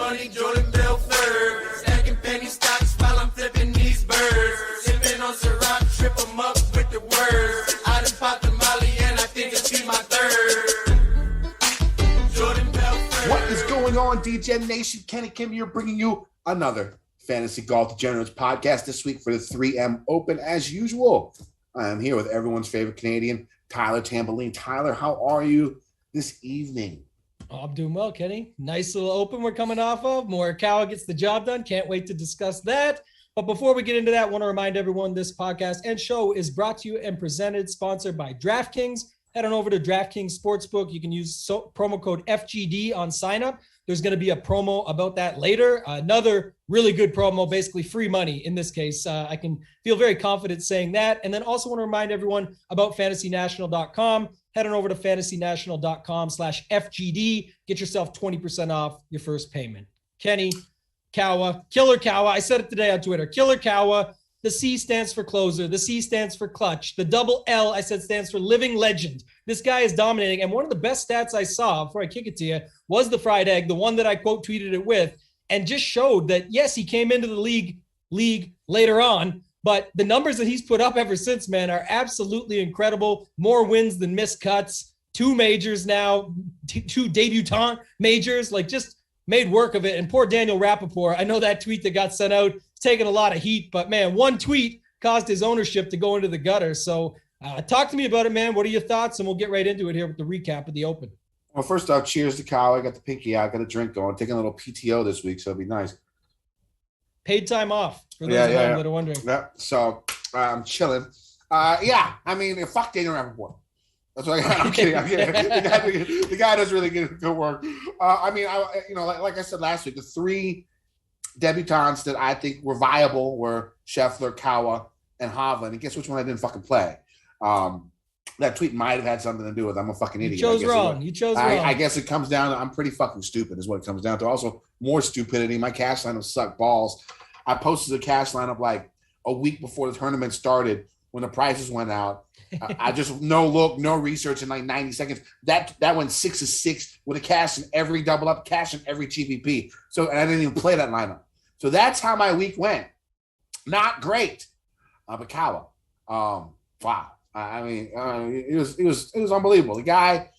money, Jordan Belfort. Stacking penny stocks while I'm flipping these birds. Sipping on Ciroc, trip 'em up with the words. I done popped the Molly and I think it's be my third. Jordan Belfort. What is going on, DGen Nation? Kenny Kim here, bringing you another Fantasy Golf Degenerates podcast this week for the 3M Open. As usual, I am here with everyone's favorite Canadian, Tyler Tamboline. Tyler, how are you this evening? Oh, I'm doing well, Kenny. Nice little open we're coming off of. Morikawa gets the job done. Can't wait to discuss that. But before we get into that, I want to remind everyone this podcast and show is brought to you and presented, sponsored by DraftKings. Head on over to DraftKings Sportsbook. You can use promo code FGD on sign up. There's going to be a promo about that later. Another really good promo, basically free money in this case. I can feel very confident saying that. And then also want to remind everyone about fantasynational.com. Head on over to fantasynational.com/FGD. Get yourself 20% off your first payment. Kenny, Kawa, Killer Kawa. I said it today on Twitter. Killer Kawa. The C stands for closer. The C stands for clutch. The double L, I said, stands for living legend. This guy is dominating. And one of the best stats I saw, before I kick it to you, was the fried egg, the one that I quote tweeted it with, and just showed that, yes, he came into the league later on, but the numbers that he's put up ever since, man, are absolutely incredible. More wins than missed cuts. 2 majors now, 2 debutant majors, like just made work of it. And poor Daniel Rappaport, I know that tweet that got sent out, it's taken a lot of heat, but man, one tweet caused his ownership to go into the gutter. So talk to me about it, man. What are your thoughts? And we'll get right into it here with the recap of the Open. Well, first off, cheers to Kyle. I got the pinky out, got a drink going, taking a little PTO this week, so it'll be nice. Paid time off for those that are wondering. Yeah, so I'm chilling. I mean, fuck Daniel Rappaport. That's what I'm kidding. The guy does really good work. Like I said last week, the 3 debutants that I think were viable were Scheffler, Kawa, and Hovland. And guess which one I didn't fucking play? That tweet might have had something to do with I'm a fucking idiot. You chose wrong. I guess it comes down to I'm pretty fucking stupid is what it comes down to. Also, more stupidity. My cash lineup sucked balls. I posted the cash lineup like a week before the tournament started when the prices went out. I just no research in like 90 seconds. That went 6 of 6 with a cash in every double up, cash in every GPP. So and I didn't even play that lineup. So that's how my week went. Not great, but Kawa. Wow. I mean, it was unbelievable. The guy,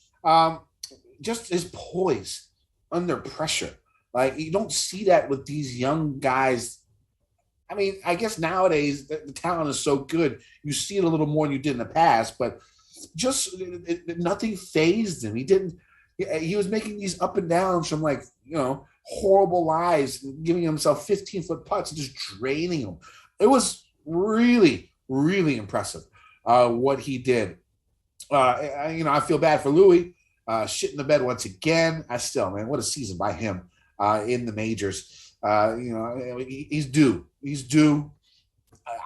just his poise under pressure. Like you don't see that with these young guys. I mean, I guess nowadays the talent is so good. You see it a little more than you did in the past, but just nothing fazed him. He was making these up and downs from horrible lies, giving himself 15-foot putts and just draining them. It was really, really impressive what he did. I feel bad for Louis, shit in the bed once again. What a season by him in the majors. He's due. He's due.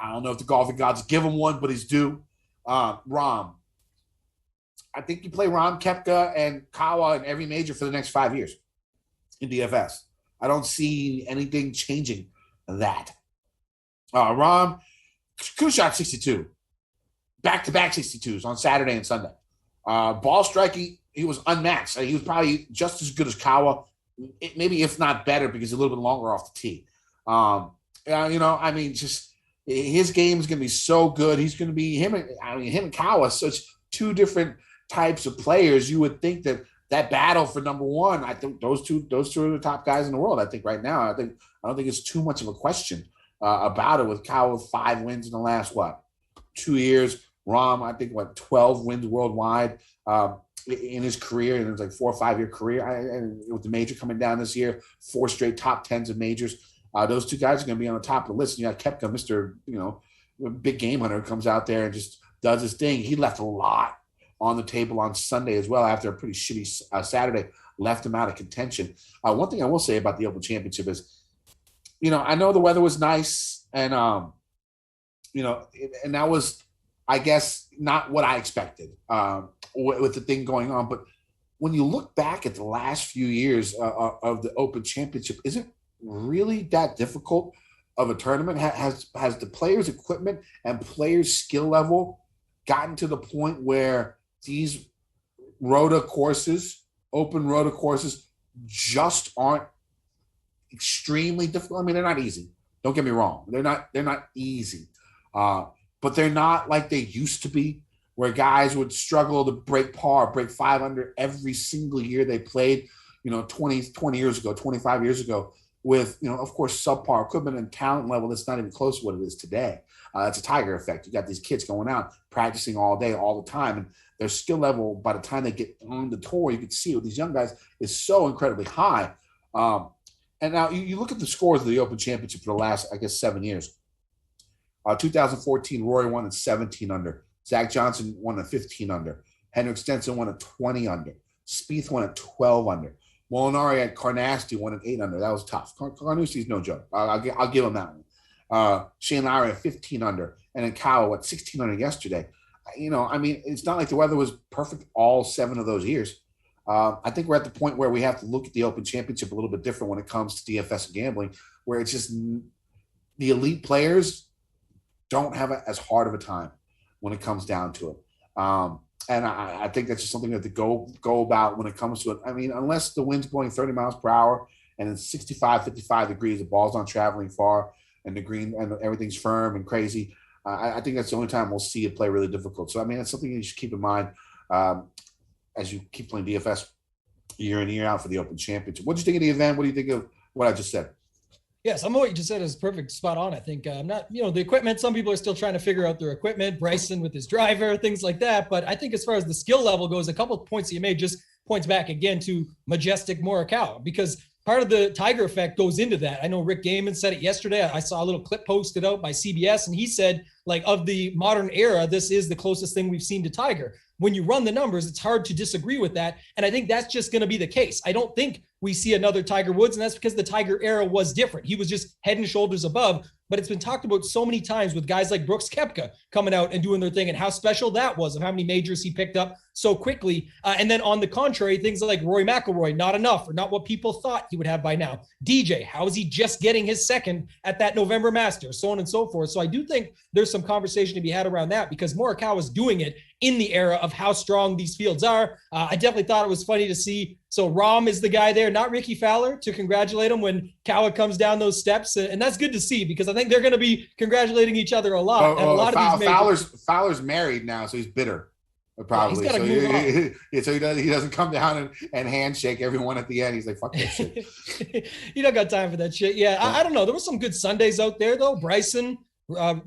I don't know if the golfing gods give him one, but he's due. Rahm. I think you play Rahm, Koepka, and Kawa in every major for the next 5 years in DFS. I don't see anything changing that. Rahm, shot 62. Back-to-back 62s on Saturday and Sunday. Ball striking, he was unmatched. He was probably just as good as Kawa, maybe if not better because he's a little bit longer off the tee. Just his game is going to be so good. He's going to be him and Kawa, such 2 different types of players. You would think that battle for number 1, I think those two are the top guys in the world. I think right now, I don't think it's too much of a question about it with Kawa with 5 wins in the last 2 years. Rahm, I think 12 wins worldwide in his career, and it was like 4 or 5 year career. And with the major coming down this year, 4 straight top 10s of majors. Those 2 guys are going to be on the top of the list. And you got Koepka, Mr. Big game hunter, comes out there and just does his thing. He left a lot on the table on Sunday as well after a pretty shitty Saturday, left him out of contention. One thing I will say about the Open Championship is, I know the weather was nice and, and that was, I guess, not what I expected with the thing going on. But when you look back at the last few years of the Open Championship, is it really that difficult of a tournament? Has the players' equipment and players' skill level gotten to the point where these open rota courses, just aren't extremely difficult. I mean, they're not easy. Don't get me wrong. They're not easy. But they're not like they used to be, where guys would struggle to break par, break 5 under every single year they played, 20 years ago, 25 years ago, with, of course, subpar equipment and talent level that's not even close to what it is today. It's a Tiger effect. You got these kids going out, practicing all day, all the time, and their skill level, by the time they get on the tour, you can see with these young guys, is so incredibly high. And now you look at the scores of the Open Championship for the last, I guess, 7 years. 2014, Rory won at 17 under. Zach Johnson won at 15 under. Henrik Stenson won at 20 under. Spieth won at 12 under. Molinari at Carnoustie won at 8 under. That was tough. Carnoustie's no joke. I'll give him that one. Shane Lowry at 15 under. And then Kyle at 16 under yesterday. It's not like the weather was perfect all 7 of those years. I think we're at the point where we have to look at the Open Championship a little bit different when it comes to DFS and gambling, where it's just the elite players don't have as hard of a time when it comes down to it. And I think that's just something that to go about when it comes to it. I mean, unless the wind's blowing 30 miles per hour and it's 65, 55 degrees, the ball's not traveling far, and the green and everything's firm and crazy, I think that's the only time we'll see it play really difficult. So, I mean, that's something you should keep in mind as you keep playing DFS year in, year out for the Open Championship. What do you think of the event? What do you think of what I just said? Yeah, some of what you just said is perfect, spot on. I think I'm not, the equipment, some people are still trying to figure out their equipment, Bryson with his driver, things like that. But I think as far as the skill level goes, a couple of points that you made just points back again to Majestic Morikawa, because part of the Tiger effect goes into that. I know Rick Gaiman said it yesterday. I saw a little clip posted out by CBS, and he said, like, of the modern era, this is the closest thing we've seen to Tiger. When you run the numbers, it's hard to disagree with that. And I think that's just going to be the case. I don't think we see another Tiger Woods, and that's because the Tiger era was different. He was just head and shoulders above. But it's been talked about so many times with guys like Brooks Koepka coming out and doing their thing, and how special that was, and how many majors he picked up so quickly. And then on the contrary, things like Rory McIlroy, not enough, or not what people thought he would have by now. DJ, how is he just getting his second at that November Masters, so on and so forth. So I do think there's some conversation to be had around that, because Morikawa is doing it in the era of how strong these fields are. I definitely thought it was funny to see. So Rahm is the guy there, not Ricky Fowler, to congratulate him when Kawa comes down those steps. And that's good to see, because I think they're going to be congratulating each other a lot. And a lot of these majors. Fowler's married now, so he's bitter. Probably. So he doesn't come down and handshake everyone at the end. He's like, fuck that shit. You don't got time for that shit. Yeah, I don't know. There were some good Sundays out there, though. Bryson,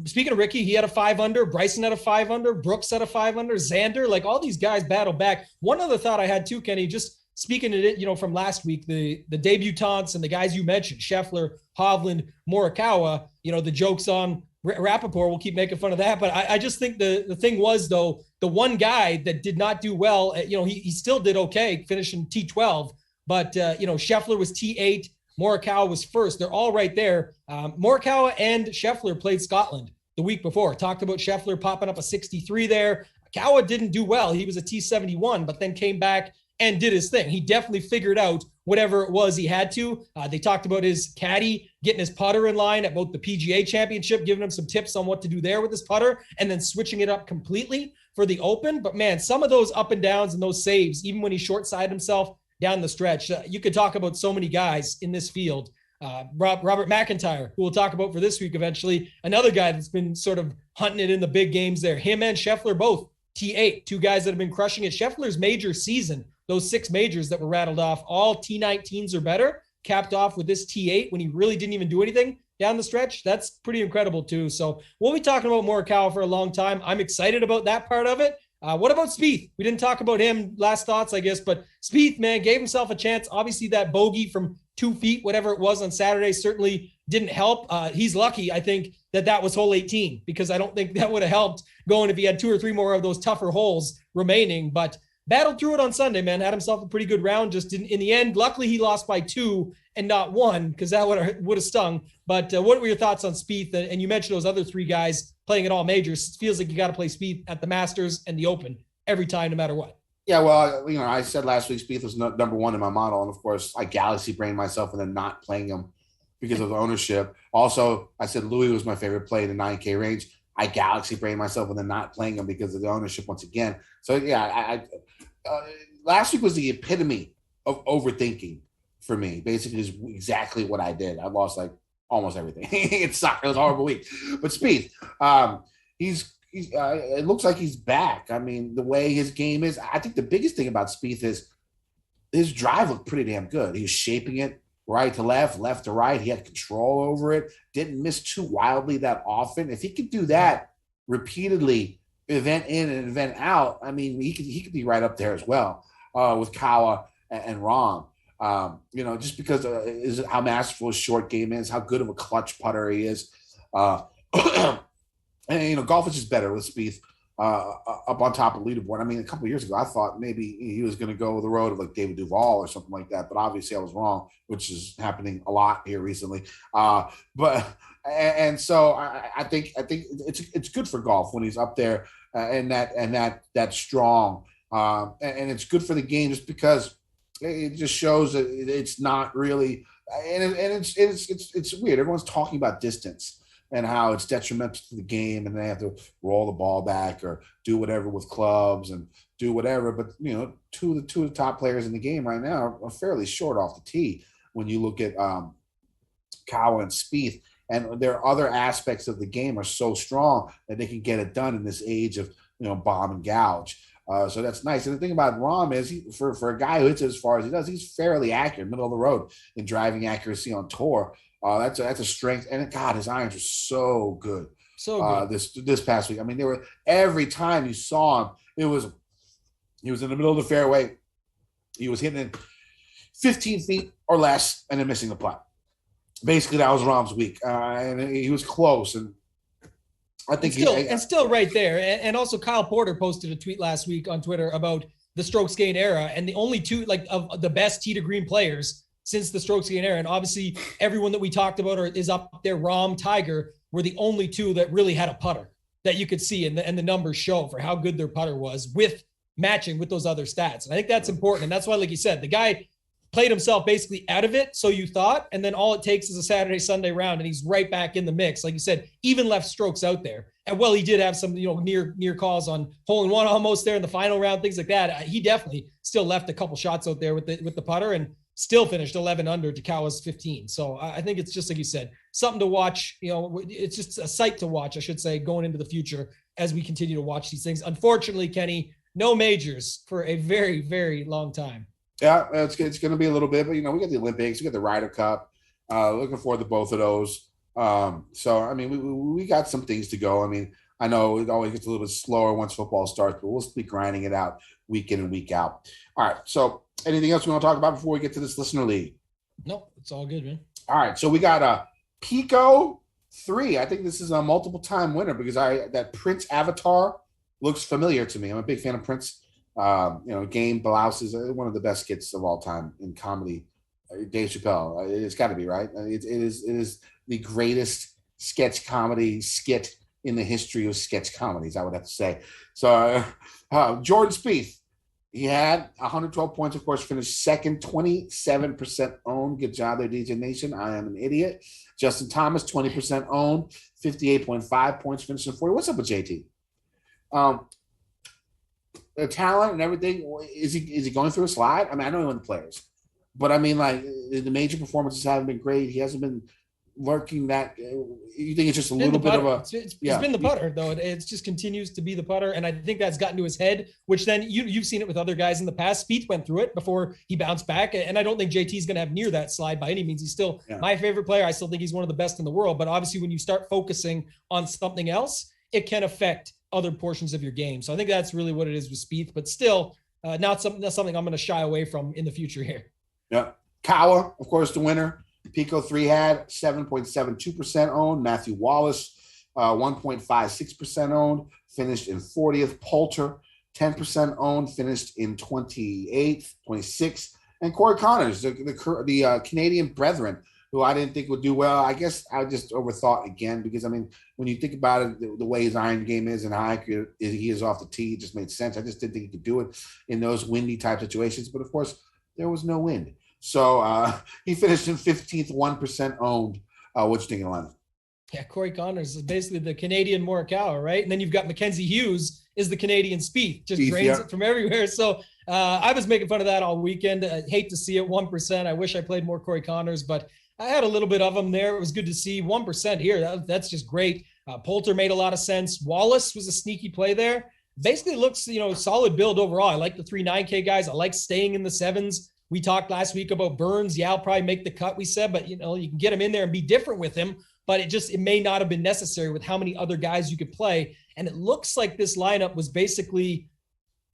speaking of Ricky, he had a 5 under. Bryson had a 5 under. Brooks had a 5 under. Xander, like, all these guys battled back. One other thought I had too, Kenny, just speaking to it, from last week, the debutantes and the guys you mentioned, Scheffler, Hovland, Morikawa, the jokes on Rappaport, we'll keep making fun of that. But I just think the thing was, though, the one guy that did not do well, he still did okay, finishing T12. But, Scheffler was T8. Morikawa was first. They're all right there. Morikawa and Scheffler played Scotland the week before. Talked about Scheffler popping up a 63 there. Kawa didn't do well. He was a T71, but then came back and did his thing. He definitely figured out whatever it was he had to. They talked about his caddy getting his putter in line at both the PGA Championship, giving him some tips on what to do there with his putter, and then switching it up completely for the Open. But man, some of those up and downs and those saves, even when he short-sided himself down the stretch, you could talk about so many guys in this field. Robert McIntyre, who we'll talk about for this week eventually, another guy that's been sort of hunting it in the big games there. Him and Scheffler both T8, two guys that have been crushing it. Scheffler's major season, those 6 majors that were rattled off, all T19s or better, capped off with this T8 when he really didn't even do anything down the stretch. That's pretty incredible too. So we'll be talking about Morikawa for a long time. I'm excited about that part of it. What about Spieth? We didn't talk about him. Last thoughts, I guess, but Spieth, man, gave himself a chance. Obviously that bogey from 2 feet, whatever it was on Saturday, certainly didn't help. He's lucky, I think, that was hole 18, because I don't think that would have helped going if he had 2 or 3 more of those tougher holes remaining. But battled through it on Sunday, man. Had himself a pretty good round. Just didn't, in the end, luckily he lost by 2 and not 1, because that would have stung. But what were your thoughts on Spieth? And you mentioned those other 3 guys playing at all majors. It feels like you got to play Spieth at the Masters and the Open every time, no matter what. Yeah, well, I said last week Spieth was number 1 in my model, and of course I galaxy brained myself and then not playing him because of the ownership. Also, I said Louis was my favorite play in the 9K range. I galaxy brained myself and then not playing him because of the ownership once again. So yeah, last week was the epitome of overthinking for me. Basically, is exactly what I did. I lost like almost everything. It sucked. It was a horrible week. But Spieth, it looks like he's back. I mean, the way his game is, I think the biggest thing about Spieth is his drive looked pretty damn good. He was shaping it right to left, left to right. He had control over it. Didn't miss too wildly that often. If he could do that repeatedly, event in and event out, I mean, he could be right up there as well with Kawa and Rahm. Just because is how masterful his short game is, how good of a clutch putter he is. And golf is just better with Spieth up on top of the leaderboard. I mean, a couple of years ago, I thought maybe he was going to go the road of like David Duval or something like that, but obviously I was wrong, which is happening a lot here recently. So I think it's good for golf when he's up there and that strong, and it's good for the game just because it just shows that it's not really, and it's weird. Everyone's talking about distance and how it's detrimental to the game and they have to roll the ball back or do whatever with clubs and do whatever. But, two of the top players in the game right now are fairly short off the tee when you look at Kawa and Spieth. And their other aspects of the game are so strong that they can get it done in this age of, bomb and gouge. So that's nice. And the thing about Rahm is for a guy who hits it as far as he does, he's fairly accurate, middle of the road in driving accuracy on tour. That's a strength. And God, his irons are so good. So good. This past week. I mean, every time you saw him, he was in the middle of the fairway. He was hitting it 15 feet or less and then missing the putt. Basically, that was Rahm's week. And he was close. And I think still right there. And also Kyle Porter posted a tweet last week on Twitter about the strokes gain era and the only two of the best tee to green players since the strokes gain era. And obviously everyone that we talked about is up there. Rahm, Tiger were the only two that really had a putter that you could see. And the numbers show for how good their putter was with matching with those other stats. And I think that's important. And that's why, like you said, the guy played himself basically out of it. So you thought, and then all it takes is a Saturday, Sunday round and he's right back in the mix. Like you said, even left strokes out there. And he did have some, near calls on hole in one almost there in the final round, things like that. He definitely still left a couple shots out there with the putter and still finished 11 under to Kawa's 15. So I think it's just like you said, something to watch. It's just a sight to watch, I should say, going into the future as we continue to watch these things. Unfortunately, Kenny, no majors for a very, very long time. Yeah, it's going to be a little bit, but we got the Olympics, we got the Ryder Cup. Looking forward to both of those. So I mean, we got some things to go. I mean, I know it always gets a little bit slower once football starts, but we'll be grinding it out week in and week out. All right. So anything else we want to talk about before we get to this listener league? No, it's all good, man. All right. So we got a Pico 3. I think this is a multiple time winner because that Prince avatar looks familiar to me. I'm a big fan of Prince. Game Blouse is one of the best skits of all time in comedy. Dave Chappelle, it's got to be, right? It is the greatest sketch comedy skit in the history of sketch comedies, I would have to say. So Jordan Spieth, he had 112 points, of course, finished second, 27% owned. Good job there, DJ Nation. I am an idiot. Justin Thomas, 20% owned, 58.5 points, finished in 40. What's up with JT? The talent and everything, is he going through a slide? I mean, I know he won the Players, but I mean, like, the major performances haven't been great. He hasn't been working that. You think it's just a little bit of a? It's been the putter, though. It just continues to be the putter, and I think that's gotten to his head. Which then you've seen it with other guys in the past. Spieth went through it before he bounced back, and I don't think JT's going to have near that slide by any means. He's still my favorite player. I still think he's one of the best in the world. But obviously, when you start focusing on something else, it can affect other portions of your game. So I think that's really what it is with Spieth, but still not something I'm going to shy away from in the future here. Yeah. Kawa, of course, the winner. Pico 3 had 7.72% owned. Matthew Wallace, 1.56% owned, finished in 40th. Poulter, 10% owned, finished in 28th, 26th. And Corey Connors, the Canadian brethren, who I didn't think would do well. I guess I just overthought again because, I mean, when you think about it, the way his iron game is and how accurate he is off the tee, it just made sense. I just didn't think he could do it in those windy type situations. But, of course, there was no wind. So he finished in 15th, 1% owned. What you think, Atlanta? Yeah, Corey Connors is basically the Canadian Morikawa, right? And then you've got Mackenzie Hughes is the Canadian Spieth, just drains it from everywhere. So I was making fun of that all weekend. I hate to see it, 1%. I wish I played more Corey Connors, but I had a little bit of them there. It was good to see 1% here. That's just great. Poulter made a lot of sense. Wallace was a sneaky play there. Basically looks, solid build overall. I like the 3-9K guys. I like staying in the 7s. We talked last week about Burns. Yeah, I'll probably make the cut, we said, but you can get him in there and be different with him, but it may not have been necessary with how many other guys you could play. And it looks like this lineup was basically,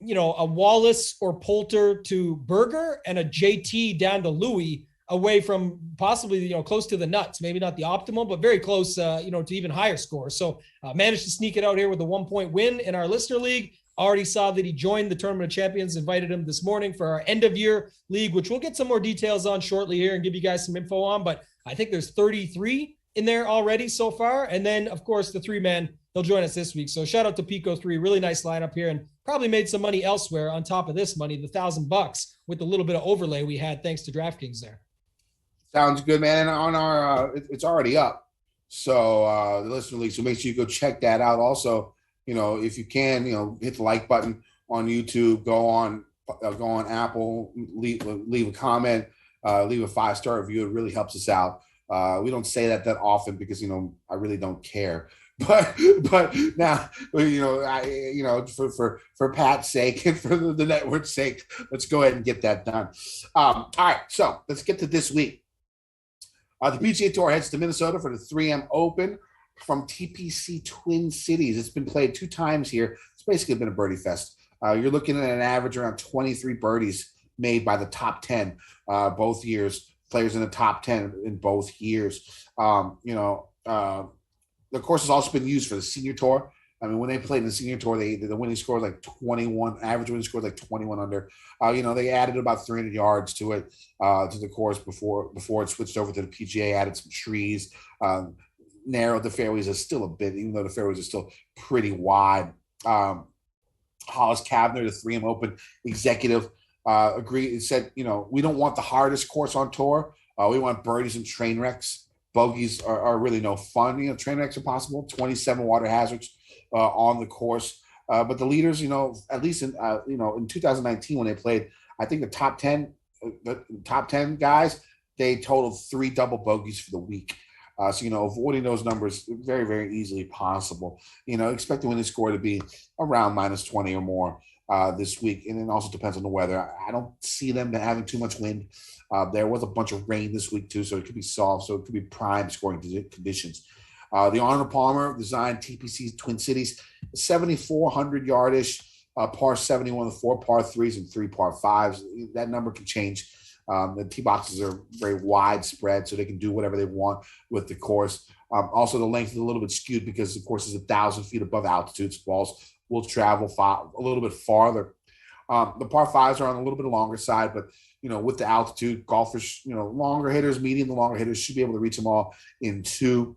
a Wallace or Poulter to Berger and a JT down to Louis, away from possibly, close to the nuts, maybe not the optimal, but very close, to even higher scores. So managed to sneak it out here with a 1-point win in our listener league. Already saw that he joined the Tournament of Champions, invited him this morning for our end of year league, which we'll get some more details on shortly here and give you guys some info on. But I think there's 33 in there already so far. And then of course the 3-man, he'll join us this week. So shout out to Pico 3, really nice lineup here, and probably made some money elsewhere on top of this money, the $1,000 with the little bit of overlay we had thanks to DraftKings there. Sounds good, man. And on our, it's already up. So the listener league. So make sure you go check that out. Also, if you can, hit the like button on YouTube, go on Apple, leave a comment, leave a 5-star review. It really helps us out. We don't say that often because, I really don't care. But now, for Pat's sake and for the network's sake, let's go ahead and get that done. All right, so let's get to this week. The PGA Tour heads to Minnesota for the 3M Open from TPC Twin Cities. It's been played 2 times here. It's basically been a birdie fest. You're looking at an average around 23 birdies made by the top 10 both years. Players in the top 10 in both years. The course has also been used for the Senior Tour. I mean, when they played in the Senior Tour, the winning score was like 21. Average winning score was like 21 under. They added about 300 yards to it, to the course before it switched over to the PGA. Added some trees, narrowed the fairways still a bit, even though the fairways are still pretty wide. Hollis Kavner, the 3M Open executive, agreed and said, we don't want the hardest course on tour. We want birdies and train wrecks. Bogeys are really no fun. Train wrecks are possible. 27 water hazards on the course. But the leaders, at least in 2019 when they played, I think the top 10 guys, they totaled 3 double bogeys for the week. So, avoiding those numbers very, very easily possible. Expect the winning score to be around -20 or more this week. And it also depends on the weather. I don't see them having too much wind. There was a bunch of rain this week too, so it could be soft. So it could be prime scoring conditions. The Arnold Palmer designed TPC Twin Cities, 7,400 yardish, par 71 with 4 par 3s and 3 par 5s. That number can change. The tee boxes are very widespread, so they can do whatever they want with the course. Also, the length is a little bit skewed because the course is 1,000 feet above altitude. So balls will travel a little bit farther. The par 5s are on a little bit longer side, but with the altitude, golfers, longer hitters, medium to longer hitters should be able to reach them all in 2.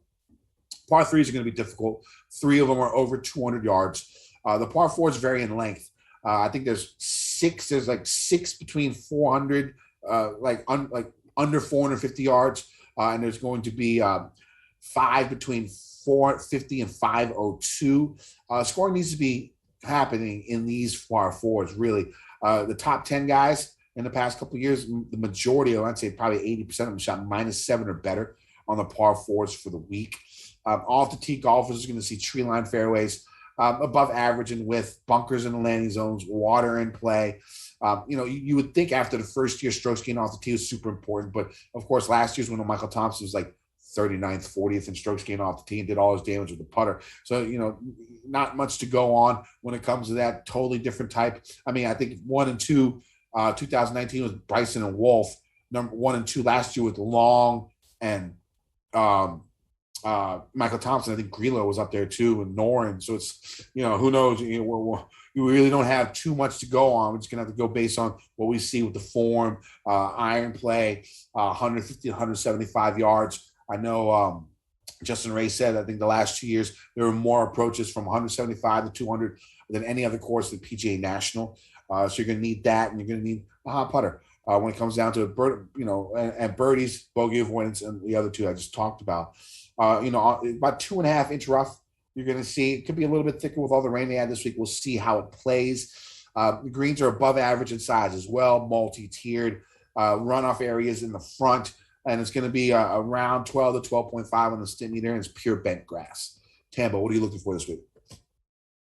Par 3s are going to be difficult. 3 of them are over 200 yards. The par 4s vary in length. I think there's 6. There's like 6 between 400, under 450 yards, and there's going to be 5 between 450 and 502. Scoring needs to be happening in these par 4s. Really, the top 10 guys in the past couple of years, the majority, I'd say probably 80% of them shot -7 or better on the par 4s for the week. Off the tee, golfers are going to see tree line fairways, above average in width, bunkers in the landing zones, water in play. You would think after the first year, strokes gained off the tee was super important, but of course, last year's when Michael Thompson was like 39th, 40th in strokes gained off the tee and did all his damage with the putter. So, not much to go on when it comes to that. Totally different type. I mean, I think 1 and 2, 2019 was Bryson and Wolf. Number 1 and 2 last year with Long and Michael Thompson. I think Grillo was up there too, and Noren. So it's, who knows? We really don't have too much to go on. We're just gonna have to go based on what we see with the form, iron play, 150 to 175 yards. I know Justin Ray said, I think the last 2 years there were more approaches from 175 to 200 than any other course at PGA National. So you're gonna need that, and you're gonna need a hot putter when it comes down to and birdies, bogey avoidance, and the other 2 I just talked about. About 2.5 inch rough. You're going to see it could be a little bit thicker with all the rain they had this week. We'll see how it plays. The greens are above average in size as well, multi-tiered runoff areas in the front. And it's going to be around 12 to 12.5 on the stim meter, and it's pure bent grass. Tambo, what are you looking for this week?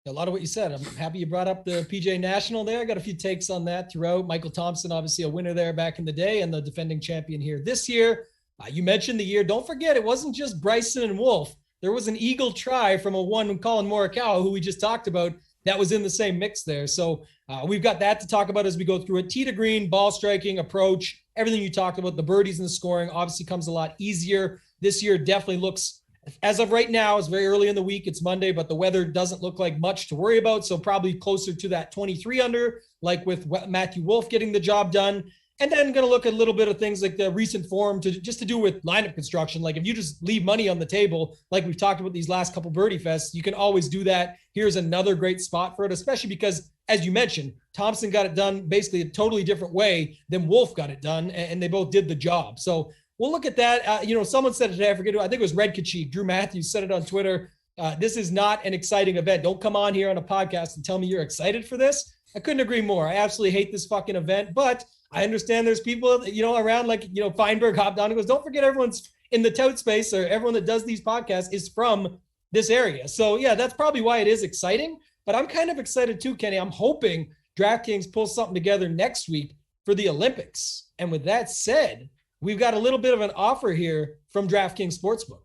A lot of what you said. I'm happy you brought up the PJ National there. I got a few takes on that throughout. Michael Thompson, obviously a winner there back in the day and the defending champion here this year. You mentioned the year. Don't forget, it wasn't just Bryson and Wolf. There was an eagle try from a one Colin Morikawa, who we just talked about, that was in the same mix there. So we've got that to talk about as we go through it. Tee to green, ball striking, approach, everything you talked about, the birdies and the scoring obviously comes a lot easier. This year definitely looks, as of right now, it's very early in the week. It's Monday, but the weather doesn't look like much to worry about. So probably closer to that 23 under, like with Matthew Wolf getting the job done. And then going to look at a little bit of things like the recent form to do with lineup construction. Like if you just leave money on the table, like we've talked about these last couple birdie fests, you can always do that. Here's another great spot for it, especially because, as you mentioned, Thompson got it done basically a totally different way than Wolf got it done, and they both did the job. So we'll look at that. Someone said it today, I forget who, I think it was Red Kachik, Drew Matthews said it on Twitter. This is not an exciting event. Don't come on here on a podcast and tell me you're excited for this. I couldn't agree more. I absolutely hate this fucking event, but I understand there's people, around like, Feinberg hopped on and goes, don't forget everyone's in the tout space, or everyone that does these podcasts is from this area. So yeah, that's probably why it is exciting, but I'm kind of excited too, Kenny. I'm hoping DraftKings pulls something together next week for the Olympics. And with that said, we've got a little bit of an offer here from DraftKings Sportsbook.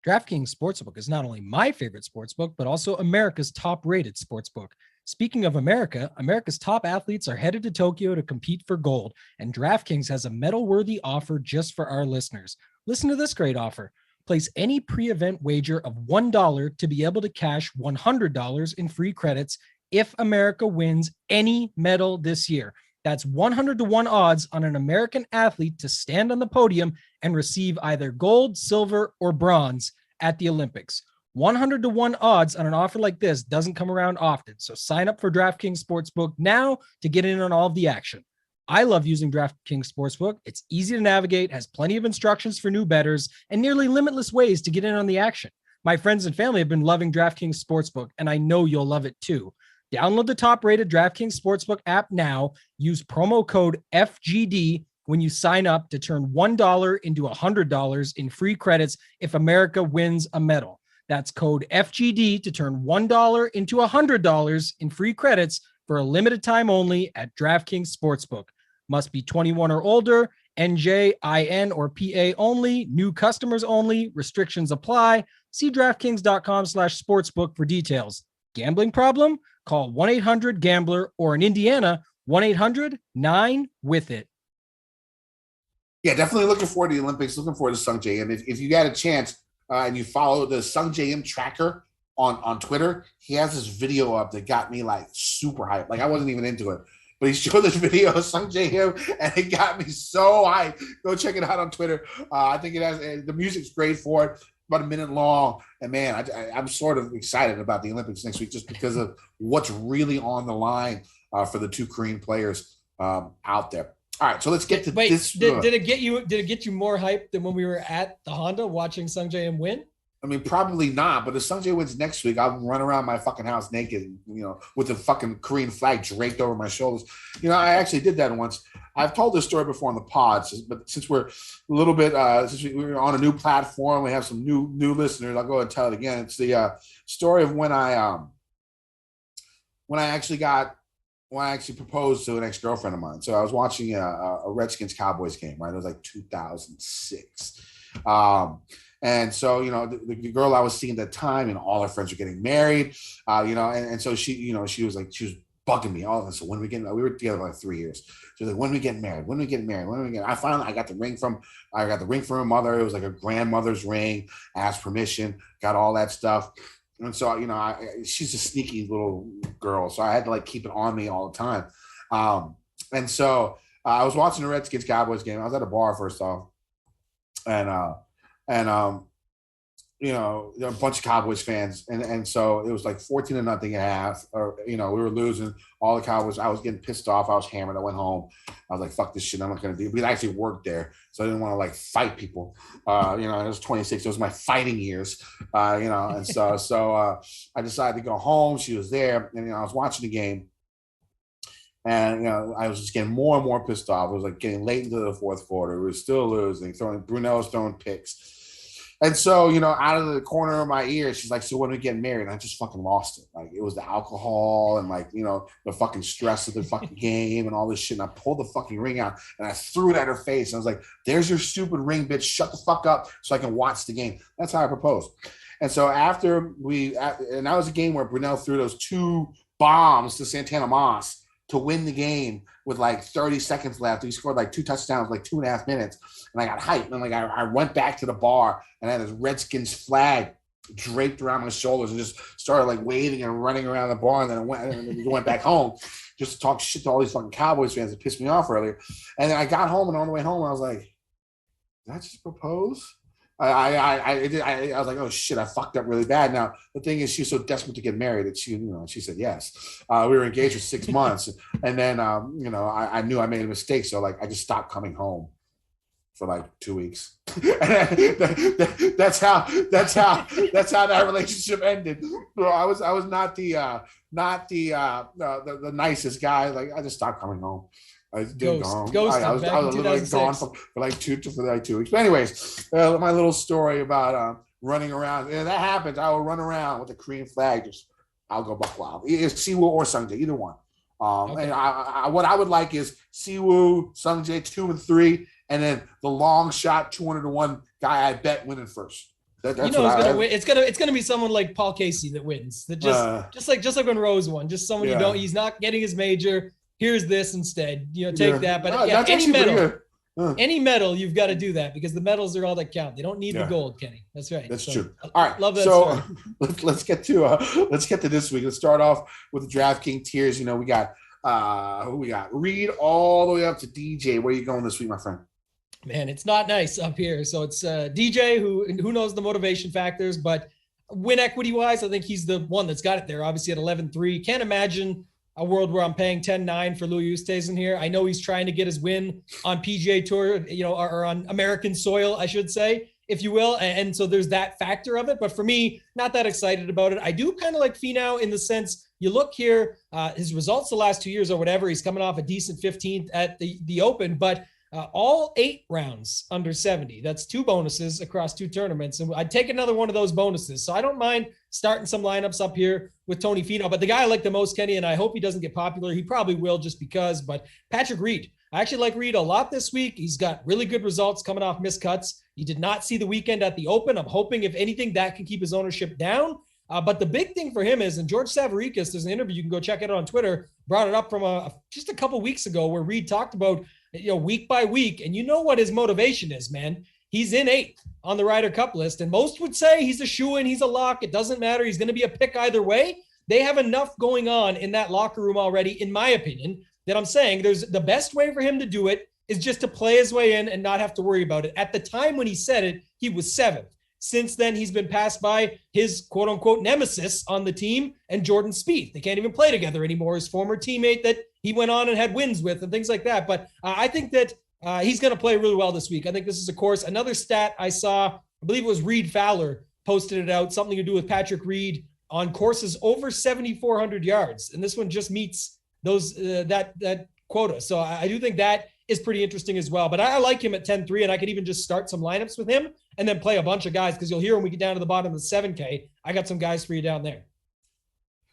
DraftKings Sportsbook is not only my favorite sportsbook, but also America's top-rated sportsbook. Speaking of America, America's top athletes are headed to Tokyo to compete for gold, and DraftKings has a medal-worthy offer just for our listeners. Listen to this great offer. Place any pre-event wager of $1 to be able to cash $100 in free credits if America wins any medal this year. That's 100 to 1 odds on an American athlete to stand on the podium and receive either gold, silver, or bronze at the Olympics. 100 to 1 odds on an offer like this doesn't come around often. So sign up for DraftKings Sportsbook now to get in on all of the action. I love using DraftKings Sportsbook. It's easy to navigate, has plenty of instructions for new bettors, and nearly limitless ways to get in on the action. My friends and family have been loving DraftKings Sportsbook, and I know you'll love it too. Download the top-rated DraftKings Sportsbook app now. Use promo code FGD when you sign up to turn $1 into $100 in free credits if America wins a medal. That's code FGD to turn $1 into $100 in free credits for a limited time only at DraftKings Sportsbook. Must be 21 or older, NJIN or PA only, new customers only, restrictions apply. See DraftKings.com/sportsbook for details. Gambling problem? Call 1-800-GAMBLER or in Indiana, 1-800-9-WITH-IT. Yeah, definitely looking forward to the Olympics, looking forward to Sung J M. If you got a chance, and you follow the Sung JM tracker on Twitter, he has this video up that got me like super hyped. Like I wasn't even into it, but he showed this video of Sung JM and it got me so hyped. Go check it out on Twitter. I think it has, the music's great for it, about a minute long. And man, I'm sort of excited about the Olympics next week just because of what's really on the line for the two Korean players out there. All right, so let's get to this. Did it get you more hyped than when we were at the Honda watching Sung Jae win? I mean, probably not. But if Sung Jae wins next week, I'll run around my fucking house naked, with the fucking Korean flag draped over my shoulders. I actually did that once. I've told this story before on the pods, but since we're a little bit, since we're on a new platform, we have some new listeners. I'll go ahead and tell it again. It's the story of when I actually proposed to an ex-girlfriend of mine. So I was watching a Redskins Cowboys game, right? It was like 2006. And so, the girl I was seeing at the time, all her friends were getting married, and so she was bugging me. Oh, so when we were together for like 3 years. She was like, when we get married, I got the ring from her mother. It was like a grandmother's ring, asked permission, got all that stuff. And so, she's a sneaky little girl. So I had to keep it on me all the time. And so I was watching the Redskins Cowboys game. I was at a bar first off. And there were a bunch of Cowboys fans. And so it was like 14-0 at half, or, we were losing all the Cowboys. I was getting pissed off. I was hammered. I went home. I was like, fuck this shit. I'm not going to do it. We actually worked there. So I didn't want to fight people. It was 26. It was my fighting years, and so I decided to go home. She was there and, I was watching the game And I was just getting more and more pissed off. It was like getting late into the fourth quarter. We were still losing. Brunel was throwing picks. And so, out of the corner of my ear, she's like, "So when are we getting married?" And I just fucking lost it. Like, it was the alcohol and the fucking stress of the fucking game and all this shit. And I pulled the fucking ring out and I threw it at her face. And I was like, "There's your stupid ring, bitch. Shut the fuck up so I can watch the game." That's how I proposed. And so and that was a game where Brunel threw those 2 bombs to Santana Moss to win the game with like 30 seconds left. He scored like 2 touchdowns, like 2.5 minutes. And I got hyped. And I went back to the bar and I had this Redskins flag draped around my shoulders and just started like waving and running around the bar. And then I went back home just to talk shit to all these fucking Cowboys fans that pissed me off earlier. And then I got home, and on the way home, I was like, did I just propose? I was like, oh shit, I fucked up really bad. Now the thing is, she's so desperate to get married that she said yes. We were engaged for 6 months, and then I knew I made a mistake, so like I just stopped coming home for like 2 weeks. that's how that relationship ended. So I was not the nicest guy. Like, I just stopped coming home. I didn't go home. I was literally gone for like 2 weeks. But anyways, my little story about running around. And that happens. I will run around with a Korean flag. I'll go buck wild. It's Siwoo or Sungjae, either one. Okay. And what I would like is Siwoo, Sungjae 2 and 3, and then the long shot 200-1 guy I bet winning first. That's gonna win. It's gonna be someone like Paul Casey that wins. That just like when Rose won. Just someone he's not getting his major. Here's this instead. Take that. But any medal, you've got to do that, because the medals are all that count. They don't need the gold, Kenny. That's right. That's true. All right. Love that. So let's get to this week. Let's start off with the DraftKings tiers. We got Reed all the way up to DJ. Where are you going this week, my friend? Man, it's not nice up here. So it's DJ, who knows the motivation factors, but win equity wise, I think he's the one that's got it there. Obviously at 11-3. Can't imagine a world where I'm paying 10-9 for Louis Oosthuizen here. I know he's trying to get his win on PGA Tour, or on American soil, I should say, if you will. And so there's that factor of it. But for me, not that excited about it. I do kind of like Finau in the sense, you look here, his results the last 2 years or whatever, he's coming off a decent 15th at the Open, but all 8 rounds under 70. That's 2 bonuses across 2 tournaments. And I'd take another one of those bonuses. So I don't mind starting some lineups up here with Tony Finau. But the guy I like the most, Kenny, and I hope he doesn't get popular. He probably will just because. But Patrick Reed. I actually like Reed a lot this week. He's got really good results coming off miscuts. He did not see the weekend at the Open. I'm hoping, if anything, that can keep his ownership down. But the big thing for him is, and George Savaricas, there's an interview, you can go check it out on Twitter, brought it up from just a couple weeks ago, where Reed talked about, week by week. And you know what his motivation is, man. He's in 8th on the Ryder Cup list. And most would say he's a shoo-in, he's a lock. It doesn't matter. He's going to be a pick either way. They have enough going on in that locker room already, in my opinion, that I'm saying there's the best way for him to do it is just to play his way in and not have to worry about it. At the time when he said it, he was 7th. Since then, he's been passed by his quote-unquote nemesis on the team and Jordan Spieth. They can't even play together anymore. His former teammate that he went on and had wins with and things like that. But I think that he's going to play really well this week. I think this is a course. Another stat I saw, I believe it was Reed Fowler, posted it out, something to do with Patrick Reed on courses over 7,400 yards. And this one just meets those that quota. So I do think that is pretty interesting as well. But I like him at 10-3, and I could even just start some lineups with him and then play a bunch of guys, because you'll hear when we get down to the bottom of the 7K, I got some guys for you down there.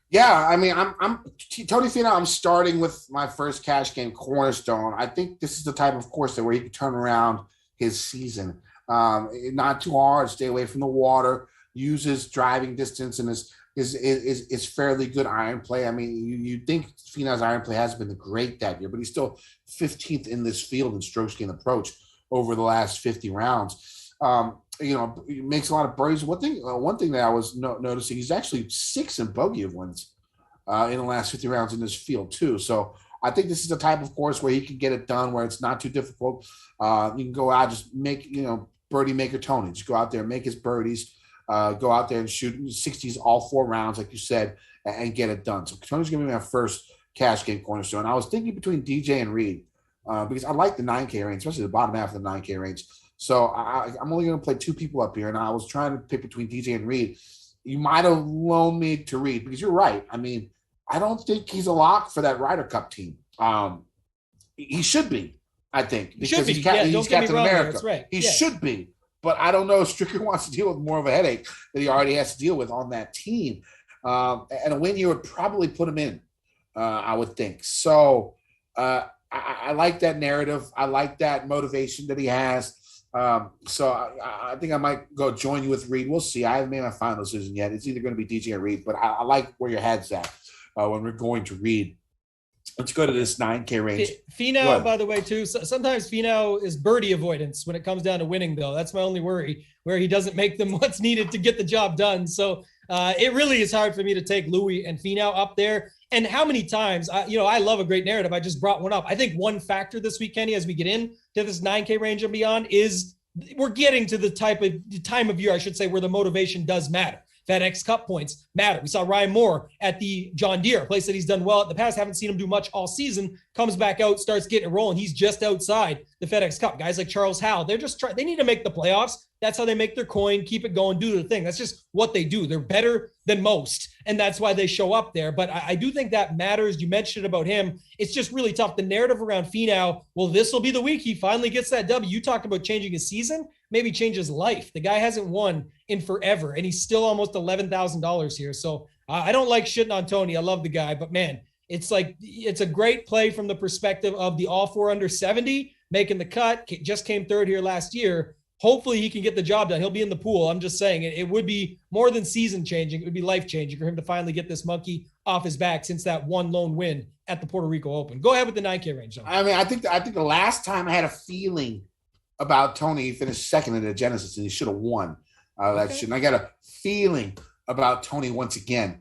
Yeah, I mean, I'm Tony Finau. I'm starting with my first cash game, Cornerstone. I think this is the type of course where he can turn around his season. Not too hard, stay away from the water, use his driving distance, and is fairly good iron play. I mean, you think Finau's iron play has been great that year, but he's still 15th in this field in strokes gained approach over the last 50 rounds. He makes a lot of birdies. One thing that I was noticing, he's actually 6th in bogey of wins in the last 50 rounds in this field too. So I think this is the type of course where he can get it done, where it's not too difficult. You can go out, just make, birdie maker Tony. Just go out there, make his birdies, go out there and shoot 60s all 4 rounds, like you said, and get it done. So Tony's going to be my first cash game Cornerstone. I was thinking between DJ and Reed because I like the 9K range, especially the bottom half of the 9K range. So I'm only going to play 2 people up here, and I was trying to pick between DJ and Reed. You might have loaned me to Reed, because you're right. I mean, I don't think he's a lock for that Ryder Cup team. He should be, I think, He should be. he's Don't get me Captain wrong there. America. That's right. He Yeah. should be. But I don't know if Stricker wants to deal with more of a headache that he already has to deal with on that team. And a win here would probably put him in, I would think. So I like that narrative. I like that motivation that he has. So I think I might go join you with Reed. We'll see. I haven't made my final decision yet. It's either going to be DJ or Reed, but I like where your head's at when we're going to Reed. Let's go to this 9K range. Finau, by the way, too. Sometimes Finau is birdie avoidance when it comes down to winning, though. That's my only worry, where he doesn't make them what's needed to get the job done. So it really is hard for me to take Louis and Finau up there. And how many times, I love a great narrative. I just brought one up. I think one factor this week, Kenny, as we get into this 9K range and beyond, is we're getting to the time of year, I should say, where the motivation does matter. FedEx Cup points matter. We saw Ryan Moore at the John Deere, a place that he's done well in the past. Haven't seen him do much all season. Comes back out, starts getting it rolling. He's just outside the FedEx Cup. Guys like Charles Howell, they need to make the playoffs. That's how they make their coin, keep it going, do the thing. That's just what they do. They're better than most, and that's why they show up there. But I do think that matters. You mentioned about him. It's just really tough. The narrative around Finau, well, this will be the week he finally gets that W. You talked about changing his season, maybe change his life. The guy hasn't won in forever, and he's still almost $11,000 here. So I don't like shitting on Tony. I love the guy, but man, it's a great play from the perspective of the all 4 under 70 making the cut. Just came third here last year. Hopefully he can get the job done. He'll be in the pool. I'm just saying it would be more than season changing. It would be life changing for him to finally get this monkey off his back since that one lone win at the Puerto Rico Open. Go ahead with the 9K range, though. I mean, I think the last time I had a feeling about Tony, he finished second in the Genesis and he should have won that shit. And I got a feeling about Tony once again.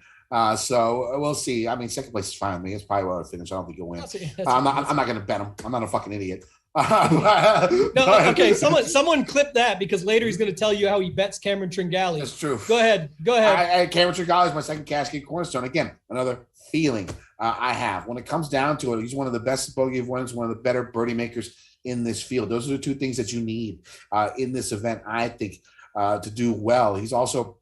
So we'll see. I mean, second place is fine with me. It's probably where I finish. I don't think he'll win. I'm not going to bet him. I'm not a fucking idiot. Okay. Someone clip that because later he's going to tell you how he bets Cameron Tringali. That's true. Go ahead. Cameron Tringali is my second cash game cornerstone. Again, another feeling I have. When it comes down to it, he's one of the best bogey avoiders, one of the better birdie makers in this field. Those are the two things that you need in this event, I think, to do well. He's also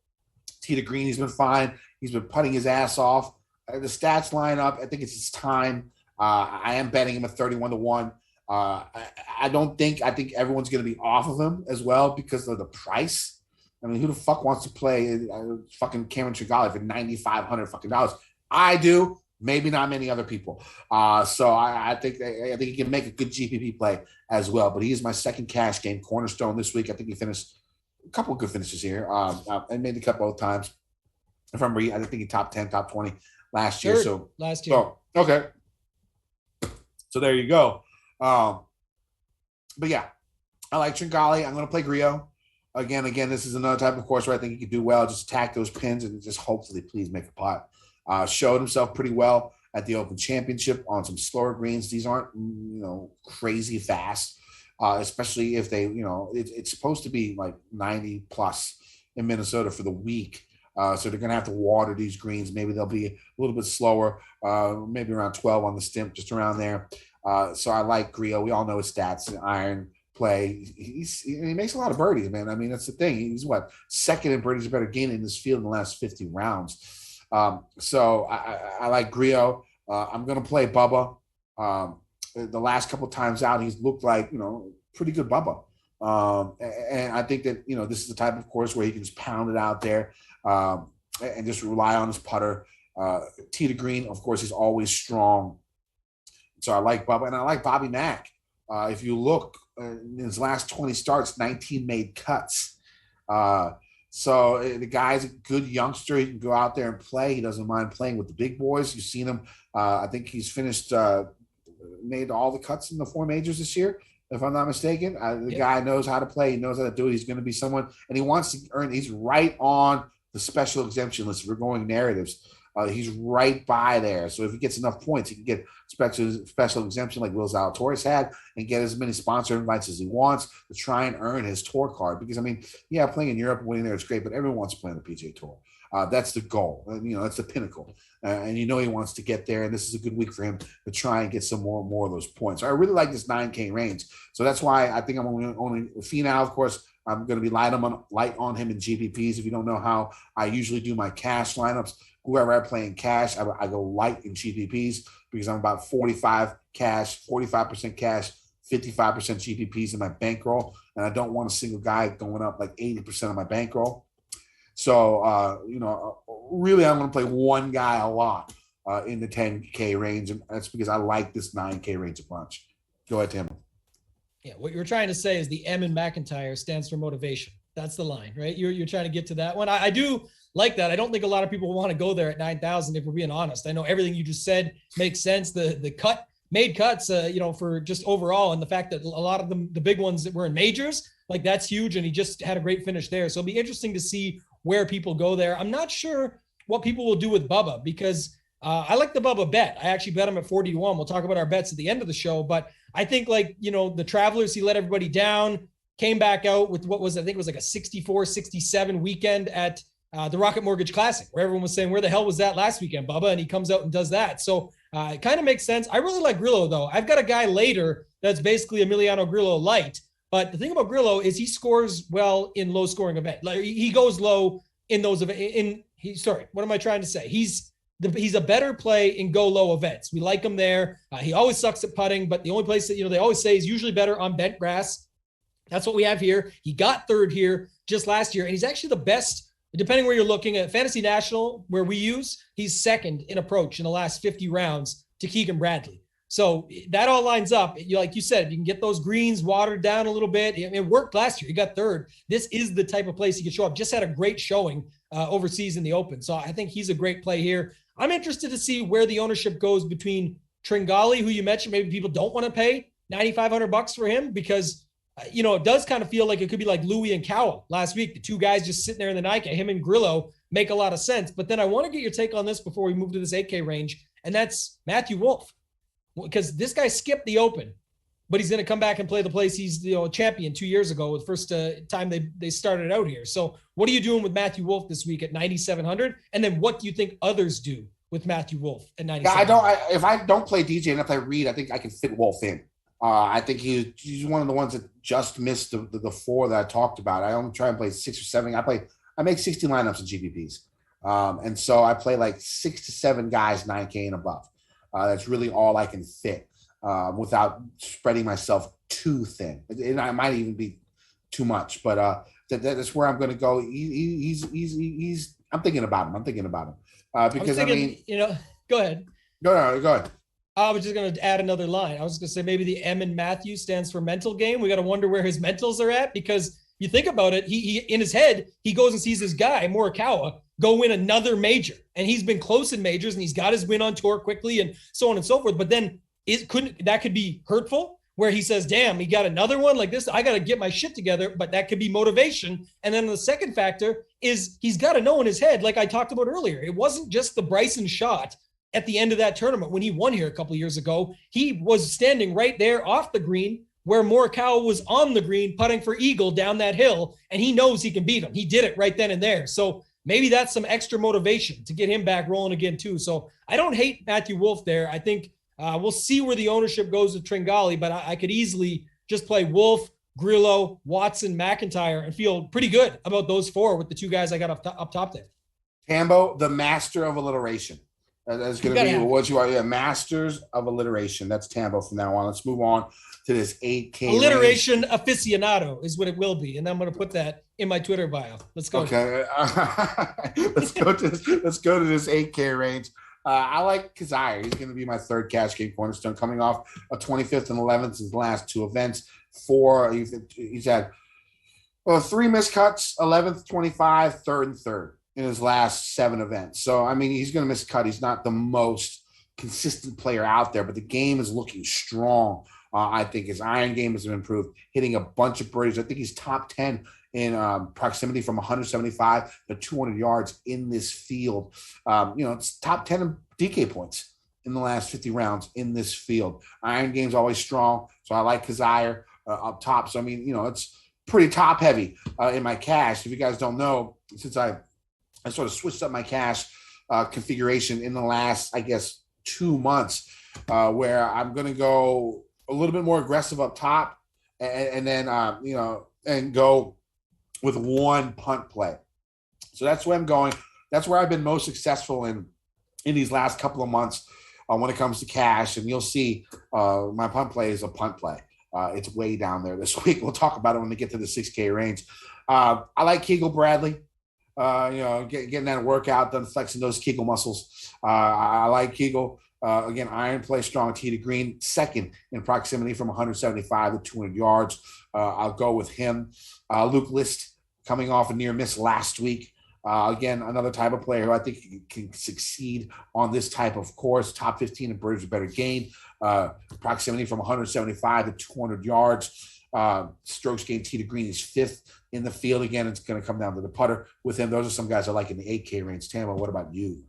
tee to green. He's been fine. He's been putting his ass off. The stats line up. I think it's his time. I am betting him at 31-1. I think everyone's going to be off of him as well because of the price. I mean, who the fuck wants to play fucking Cameron Tringali for $9,500 fucking dollars? I do. Maybe not many other people. So I think he can make a good GPP play as well. But he is my second cash game cornerstone this week. I think he finished a couple of good finishes here and made the cut both times. If I'm reading, I think he top 10, top 20 last year. Last year. Okay. So there you go. But yeah, I like Tringali. I'm going to play Griot. Again, this is another type of course where I think he could do well. Just attack those pins and just hopefully please make a putt. Showed himself pretty well at the Open Championship on some slower greens. These aren't, crazy fast, especially if they, it's supposed to be like 90 plus in Minnesota for the week. So they're going to have to water these greens. Maybe they'll be a little bit slower, maybe around 12 on the stimp, just around there. So I like Griot. We all know his stats, iron play. He makes a lot of birdies, man. I mean, that's the thing. He's second in birdies better gain in this field in the last 50 rounds. So I like Griot. I'm going to play Bubba. The last couple of times out, he's looked like, pretty good Bubba. And I think that, this is the type of course where he can just pound it out there and just rely on his putter. Tee to green, of course, he's always strong. So I like Bubba, and I like Bobby Mack. If you look in his last 20 starts, 19 made cuts. So the guy's a good youngster. He can go out there and play. He doesn't mind playing with the big boys. You've seen him. I think he's finished, made all the cuts in the 4 majors this year, if I'm not mistaken. The guy knows how to play. He knows how to do it. He's going to be someone, and he wants to earn. He's right on the special exemption list. If we're going narratives. He's right by there. So if he gets enough points, he can get special exemption like Will Zalatoris had and get as many sponsor invites as he wants to try and earn his tour card. Because, playing in Europe and winning there is great, but everyone wants to play on the PGA Tour. That's the goal. That's the pinnacle. And he wants to get there. And this is a good week for him to try and get some more of those points. So I really like this 9K range. So that's why I think I'm only Finau, of course. I'm going to be light on him in GPPs. If you don't know how I usually do my cash lineups, whoever I play in cash, I go light in GPPs. because I'm about 45 cash, 45% cash, 55% GPPs in my bankroll, and I don't want a single guy going up like 80% of my bankroll. So, really, I'm going to play one guy a lot in the 10K range, and that's because I like this 9K range a bunch. Go ahead, Tim. Yeah, what you're trying to say is the M in McIntyre stands for motivation. That's the line, right? You're trying to get to that one. I do like that. I don't think a lot of people want to go there at 9,000 if we're being honest. I know everything you just said makes sense. The made cuts, for just overall, and the fact that a lot of them, the big ones that were in majors, like that's huge, and he just had a great finish there. So it'll be interesting to see where people go there. I'm not sure what people will do with Bubba because I like the Bubba bet. I actually bet him at 40-1. We'll talk about our bets at the end of the show, but I think the Travelers, he let everybody down, came back out with what was, I think it was like a 64-67 weekend at the Rocket Mortgage Classic, where everyone was saying, where the hell was that last weekend, Bubba? And he comes out and does that. So it kind of makes sense. I really like Grillo, though. I've got a guy later that's basically Emiliano Grillo light. But the thing about Grillo is he scores well in low-scoring events. Like he goes low in those events. What am I trying to say? He's a better play in go low events. We like him there. He always sucks at putting, but the only place that they always say is usually better on bent grass. That's what we have here. He got third here just last year, and he's actually the best. Depending where you're looking at Fantasy National, where we use, he's second in approach in the last 50 rounds to Keegan Bradley. So that all lines up. Like you said, you can get those greens watered down a little bit. It worked last year. He got third. This is the type of place he could show up. Just had a great showing overseas in the Open. So I think he's a great play here. I'm interested to see where the ownership goes between Tringali, who you mentioned, maybe people don't want to pay $9,500 for him because it does kind of feel like it could be like Louis and Cowell last week. The two guys just sitting there in the Nike, him and Grillo make a lot of sense. But then I want to get your take on this before we move to this 8K range, and that's Matthew Wolff. Because this guy skipped the Open, but he's going to come back and play the place he's a champion 2 years ago, the first time they started out here. So what are you doing with Matthew Wolff this week at 9,700? And then what do you think others do with Matthew Wolff at 9,700? If I don't play DJ and if I read, I think I can fit Wolff in. I think he's one of the ones that just missed the four that I talked about. I only try and play 6 or 7. I make 60 lineups in GPPs. And so I play like 6 to 7 guys, 9K and above. That's really all I can fit without spreading myself too thin. And I might even be too much, but that's where I'm going to go. I'm thinking about him. Because go ahead. No, go ahead. I was just going to add another line. I was going to say maybe the M in Matthew stands for mental game. We got to wonder where his mentals are at because you think about it, he in his head, he goes and sees his guy, Morikawa, go win another major. And he's been close in majors and he's got his win on tour quickly and so on and so forth. But then that could be hurtful where he says, damn, he got another one like this. I got to get my shit together, but that could be motivation. And then the second factor is he's got to know in his head, like I talked about earlier, it wasn't just the Bryson shot at the end of that tournament when he won here a couple of years ago. He was standing right there off the green where Morikawa was on the green putting for eagle down that hill, and he knows he can beat him. He did it right then and there. So maybe that's some extra motivation to get him back rolling again too. So I don't hate Matthew Wolff there. I think we'll see where the ownership goes with Tringali, but I could easily just play Wolff, Grillo, Watson, McIntyre, and feel pretty good about those four with the two guys I got up top there. Tambo, the master of alliteration. That's going to be what you are. Yeah, masters of alliteration. That's Tambo from now on. Let's move on to this 8K. Alliteration range. Aficionado is what it will be. And I'm going to put that in my Twitter bio. Let's go. Okay. let's go to this 8K range. I like Kazire. He's going to be my third cash game cornerstone coming off a 25th and 11th his last two events. He's had 3 missed cuts, 11th, 25, 3rd, and 3rd. In his last 7 events. So, I mean, he's going to miss a cut. He's not the most consistent player out there, but the game is looking strong. I think his iron game has improved, hitting a bunch of birdies. I think he's top 10 in proximity from 175 to 200 yards in this field. It's top 10 in DK points in the last 50 rounds in this field. Iron game's always strong. So I like Kazire up top. So, I mean, it's pretty top heavy in my cash. If you guys don't know, since I sort of switched up my cash configuration in the last, I guess, 2 months, where I'm going to go a little bit more aggressive up top, and then and go with one punt play. So that's where I'm going. That's where I've been most successful in these last couple of months. when it comes to cash, and you'll see my punt play is a punt play. It's way down there this week. We'll talk about it when we get to the 6K range. I like Kegel Bradley. Getting that workout done, flexing those Kegel muscles. I like Kegel. Again, iron play, strong tee to green, second in proximity from 175 to 200 yards. I'll go with him. Luke List coming off a near miss last week. Again, another type of player who I think can succeed on this type of course. Top 15 in birds with better gain. Proximity from 175 to 200 yards. Strokes gained tee to green is fifth in the field. Again, it's going to come down to the putter with him. Those are some guys I like in the 8K range. Tambo, what about you?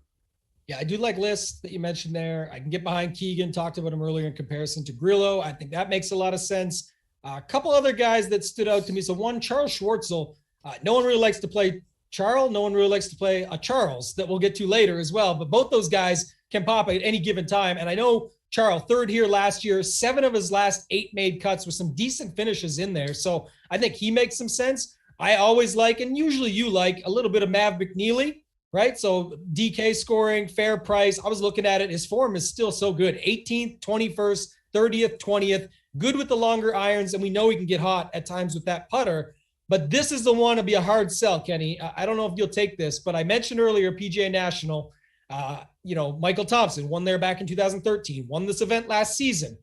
Yeah, I do like List that you mentioned there. I can get behind Keegan, talked about him earlier in comparison to Grillo. I think that makes a lot of sense. A couple other guys that stood out to me. So one, Charles Schwartzel. No one really likes to play Charles. No one really likes to play a Charles that we'll get to later as well. But both those guys can pop at any given time. And I know Charles, third here last year, 7 of his last 8 made cuts with some decent finishes in there. So I think he makes some sense. I always like, and usually you like, a little bit of Mav McNeely. Right? So DK scoring, fair price. I was looking at it. His form is still so good. 18th, 21st, 30th, 20th. Good with the longer irons, and we know he can get hot at times with that putter. But this is the one to be a hard sell, Kenny. I don't know if you'll take this, but I mentioned earlier PGA National. Michael Thompson won there back in 2013, won this event last season.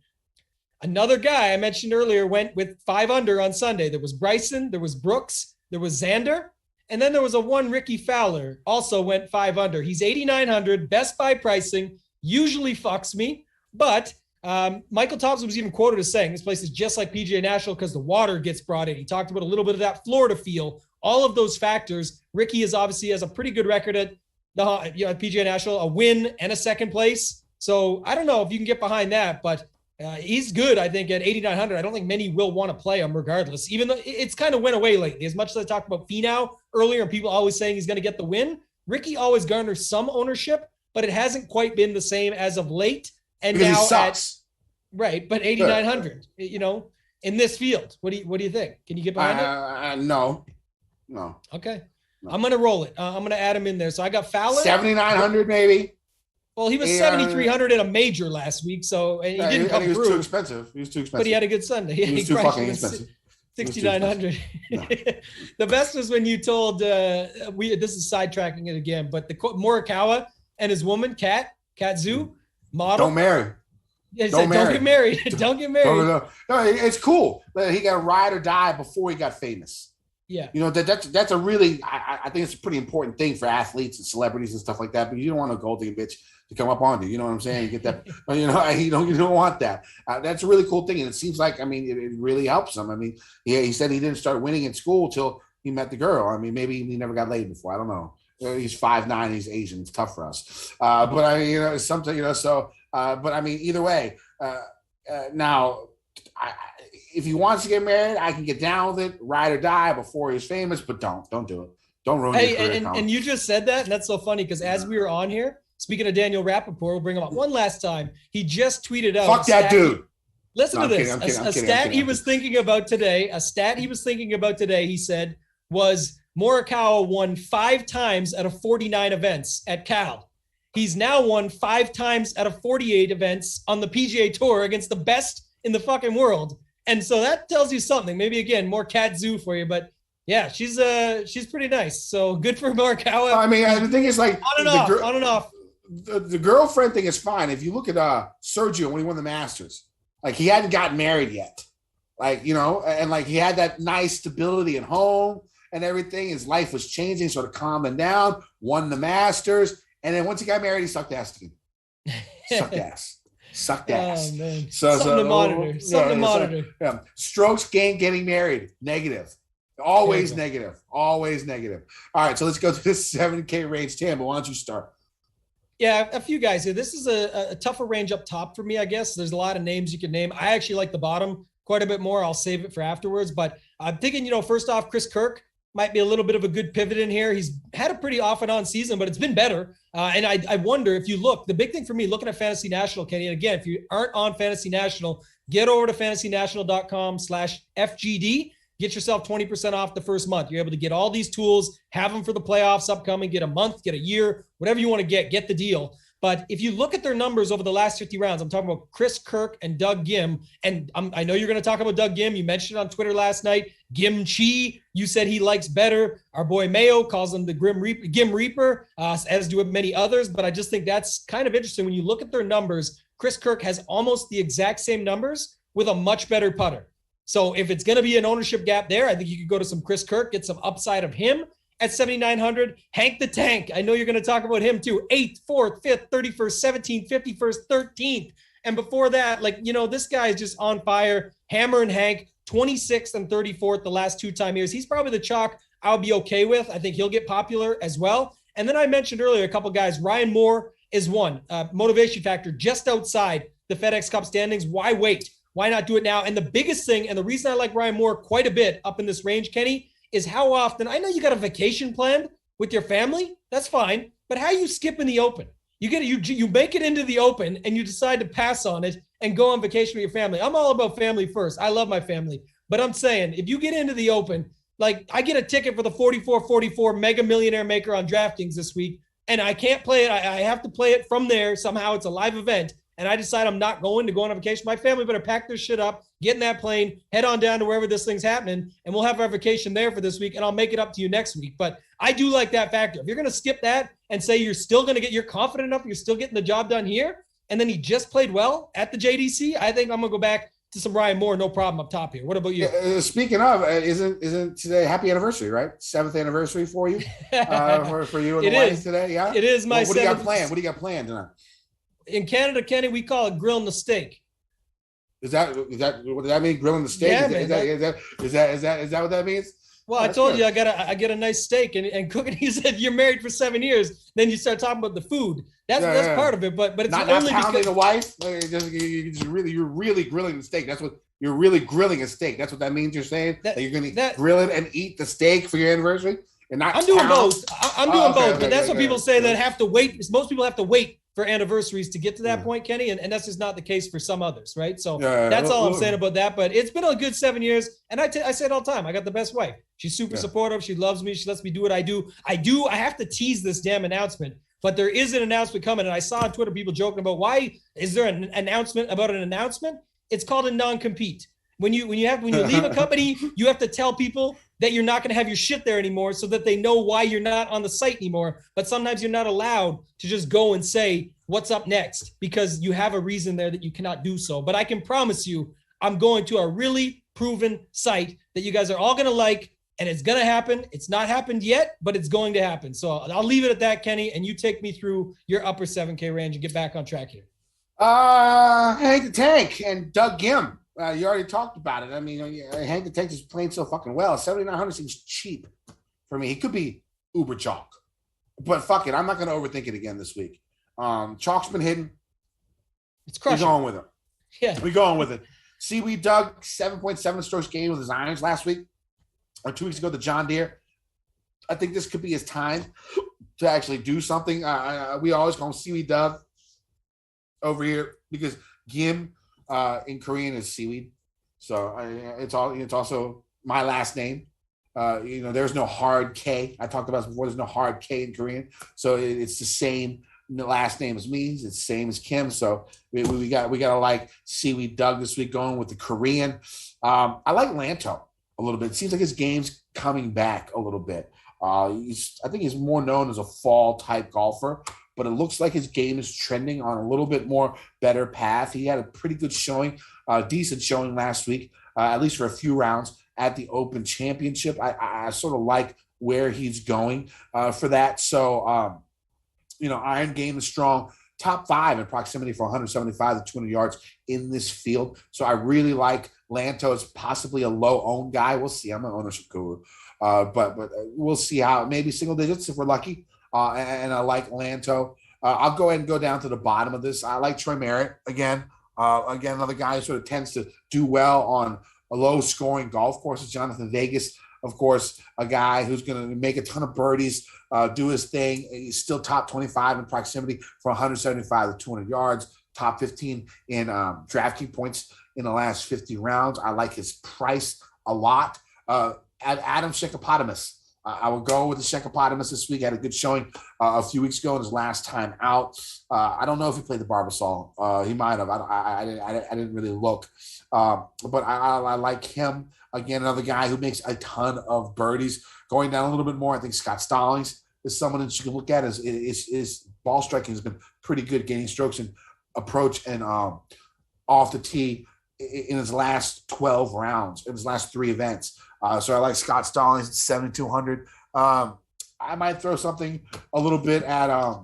Another guy I mentioned earlier went with 5 under on Sunday. There was Bryson, there was Brooks, there was Xander. And then there was a one Ricky Fowler, also went 5 under. He's 8,900, best buy pricing, usually fucks me. But Michael Thompson was even quoted as saying, this place is just like PGA National because the water gets brought in. He talked about a little bit of that Florida feel, all of those factors. Ricky is obviously has a pretty good record at PGA National, a win and a second place. So I don't know if you can get behind that, but he's good, I think, at 8,900. I don't think many will want to play him regardless, even though it's kind of went away lately. As much as I talked about Finau earlier and people always saying he's going to get the win, Ricky always garners some ownership, but it hasn't quite been the same as of late. And because now he sucks. But 8,900, in this field, what do you think? Can you get behind it? No. Okay. No. I'm going to roll it. I'm going to add him in there. So I got Fowler. 7,900 maybe. Well, he was 7,300 in a major last week, so and he didn't come he was through. Too expensive. He was too expensive. But he had a good Sunday. He was too fucking expensive. 6,900. No. The best was when you told this is sidetracking it again, but the Morikawa and his woman Kat Zhu model. Don't marry. Yeah, don't get married. Don't get married. No, it's cool. He got to ride or die before he got famous. Yeah. That's a really, I think it's a pretty important thing for athletes and celebrities and stuff like that. But you don't want a gold digger bitch to come up on you. You know what I'm saying? You get that. You don't want that. That's a really cool thing, and it seems like it really helps him. He said he didn't start winning in school till he met the girl. Maybe he never got laid before. I don't know. He's 5'9", he's Asian. It's tough for us. But something. So. But either way. Now, if he wants to get married, I can get down with it, ride or die before he's famous. But don't do it. Don't ruin your career. And you just said that, and that's so funny because as we were on here, speaking of Daniel Rappaport, we'll bring him up one last time. He just tweeted out. Fuck that dude. Listen to this. A stat he was thinking about today, he said, was Morikawa won 5 times out of 49 events at Cal. He's now won 5 times out of 48 events on the PGA Tour against the best in the fucking world. And so that tells you something. Maybe, again, more Kat Zhu for you, but yeah, she's pretty nice. So good for Morikawa. The thing is, like, on and off. The girlfriend thing is fine. If you look at Sergio when he won the Masters, like, he hadn't gotten married yet, and like he had that nice stability at home and everything. His life was changing, sort of calming down, won the Masters. And then once he got married, he sucked ass again. Sucked ass. Oh, man. Something to monitor. Yeah. Strokes gained getting married. Negative. Always negative. Always negative. All right, so let's go to this 7K range. Tambo, why don't you start? Yeah, a few guys here. This is a tougher range up top for me, I guess. There's a lot of names you can name. I actually like the bottom quite a bit more. I'll save it for afterwards. But I'm thinking, first off, Chris Kirk might be a little bit of a good pivot in here. He's had a pretty off and on season, but it's been better. And I wonder if you look, the big thing for me, looking at Fantasy National, Kenny, and again, if you aren't on Fantasy National, get over to fantasynational.com/FGD. Get yourself 20% off the first month. You're able to get all these tools, have them for the playoffs upcoming, get a month, get a year, whatever you want to get the deal. But if you look at their numbers over the last 50 rounds, I'm talking about Chris Kirk and Doug Gim. And I know you're going to talk about Doug Gim. You mentioned it on Twitter last night. Gim Chi, you said he likes better. Our boy Mayo calls him the Gim Reaper, as do many others. But I just think that's kind of interesting. When you look at their numbers, Chris Kirk has almost the exact same numbers with a much better putter. So if it's going to be an ownership gap there, I think you could go to some Chris Kirk, get some upside of him at 7,900. Hank the Tank, I know you're going to talk about him too. 8th, 4th, 5th, 31st, 17th, 51st, 13th. And before that, this guy is just on fire. Hammer and Hank, 26th and 34th the last 2 time years. He's probably the chalk I'll be okay with. I think he'll get popular as well. And then I mentioned earlier a couple guys. Ryan Moore is one. Motivation factor just outside the FedEx Cup standings. Why wait? Why not do it now? And the biggest thing, and the reason I like Ryan Moore quite a bit up in this range, Kenny, is how often, I know you got a vacation planned with your family, that's fine, but how you skipping the Open? You make it into the Open and you decide to pass on it and go on vacation with your family. I'm all about family first. I love my family, but I'm saying if you get into the Open, like I get a ticket for the 44-44 Mega Millionaire Maker on DraftKings this week, and I can't play it. I have to play it from there. Somehow it's a live event. And I decide I'm not going to go on a vacation. My family better pack their shit up, get in that plane, head on down to wherever this thing's happening, and we'll have our vacation there for this week, and I'll make it up to you next week. But I do like that factor. If you're going to skip that and say you're still going to you're confident enough, you're still getting the job done here, and then he just played well at the JDC, I think I'm going to go back to some Ryan Moore, no problem up top here. What about you? Speaking of, isn't today happy anniversary, right? 7th anniversary for you, for you and the wife today, yeah? It is my What do you got planned? What do you got planned tonight? In Canada, Kenny, we call it grilling the steak. Is that what does that mean? Grilling the steak? Yeah, is that what that means? Well, I told you I get a nice steak and cooking. He said you're married for 7 years. Then you start talking about the food. That's part of it. But it's not only pounding because the wife. You're really grilling the steak. That's what you're really grilling a steak. That's what that means. You're saying that you're going to grill it and eat the steak for your anniversary, and not. I'm doing both. I'm doing both. But that's what people say that have to wait. Most people have to wait for anniversaries to get to that point, Kenny, and that's just not the case for some others, right? So that's all I'm saying about that. But it's been a good 7 years, and I say it all the time. I got the best wife. She's super supportive. She loves me. She lets me do what I do. I have to tease this damn announcement, but there is an announcement coming, and I saw on Twitter people joking about why is there an announcement about an announcement? It's called a non-compete. When you leave a company, you have to tell people that you're not going to have your shit there anymore so that they know why you're not on the site anymore. But sometimes you're not allowed to just go and say what's up next because you have a reason there that you cannot do so. But I can promise you, I'm going to a really proven site that you guys are all going to like, and it's going to happen. It's not happened yet, but it's going to happen. So I'll leave it at that, Kenny, and you take me through your upper 7K range and get back on track here. Hank the Tank and Doug Gim. You already talked about it. I mean, Hank the Tank is playing so fucking well. 7,900 seems cheap for me. He could be uber chalk, but fuck it. I'm not going to overthink it again this week. Chalk's been hidden. It's crushing. We're going with it. Yeah. We're going with it. Seaweed Doug, 7.7 strokes gained with his irons last week or 2 weeks ago, the John Deere. I think this could be his time to actually do something. We always call him Seaweed Doug over here because Gim in Korean is seaweed. So it's also my last name. There's no hard K. I talked about this before. There's no hard K in Korean. So it's the same last name as me. It's the same as Kim. So we got to like Seaweed Doug this week going with the Korean. I like Lanto a little bit. It seems like his game's coming back a little bit. I think he's more known as a fall type golfer, but it looks like his game is trending on a little bit more better path. He had a pretty good showing, decent showing last week, at least for a few rounds at the Open Championship. I sort of like where he's going for that. So, iron game is strong. Top 5 in proximity for 175 to 200 yards in this field. So I really like Lanto as possibly a low-owned guy. We'll see. I'm an ownership guru. But we'll see how, maybe single digits if we're lucky. And I like Lanto. I'll go ahead and go down to the bottom of this. I like Troy Merritt again. Another guy who sort of tends to do well on a low-scoring golf courses. Jonathan Vegas, of course, a guy who's going to make a ton of birdies, do his thing. He's still top 25 in proximity for 175 to 200 yards, top 15 in DraftKings points in the last 50 rounds. I like his price a lot. Adam Shikopotamus I will go with the Shekopotamus this week. I had a good showing a few weeks ago in his last time out. I don't know if he played the Barbasol. He might have. I didn't really look. But I like him. Again, another guy who makes a ton of birdies. Going down a little bit more, I think Scott Stallings is someone that you can look at. His ball striking has been pretty good, gaining strokes and approach and off the tee in his last 12 rounds, in his last 3 events. So I like Scott Stallings at 7,200. I might throw something a little bit at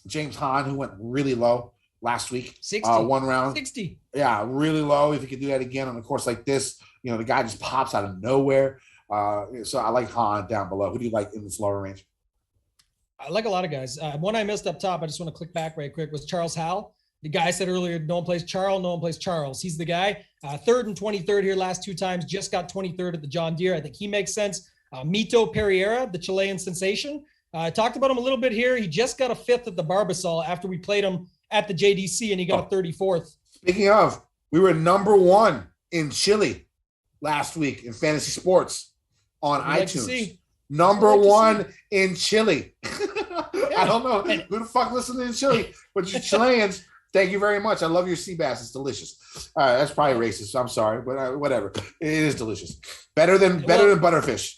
James Hahn, who went really low last week. 60. 1 round. 60. Yeah, really low. If he could do that again on a course like this, the guy just pops out of nowhere. So I like Hahn down below. Who do you like in this lower range? I like a lot of guys. One I missed up top, I just want to click back right quick, was Charles Howell. The guy said earlier, no one plays Charles, no one plays Charles. He's the guy. 3rd and 23rd here last 2 times, just got 23rd at the John Deere. I think he makes sense. Mito Pereira, the Chilean sensation. I talked about him a little bit here. He just got a 5th at the Barbasol after we played him at the JDC, and he got a 34th. Speaking of, we were number 1 in Chile last week in fantasy sports on iTunes. Number 1 in Chile. I don't know who the fuck listening in Chile, but you Chileans, thank you very much. I love your sea bass. It's delicious. That's probably racist. I'm sorry, but whatever. It is delicious. Better than butterfish.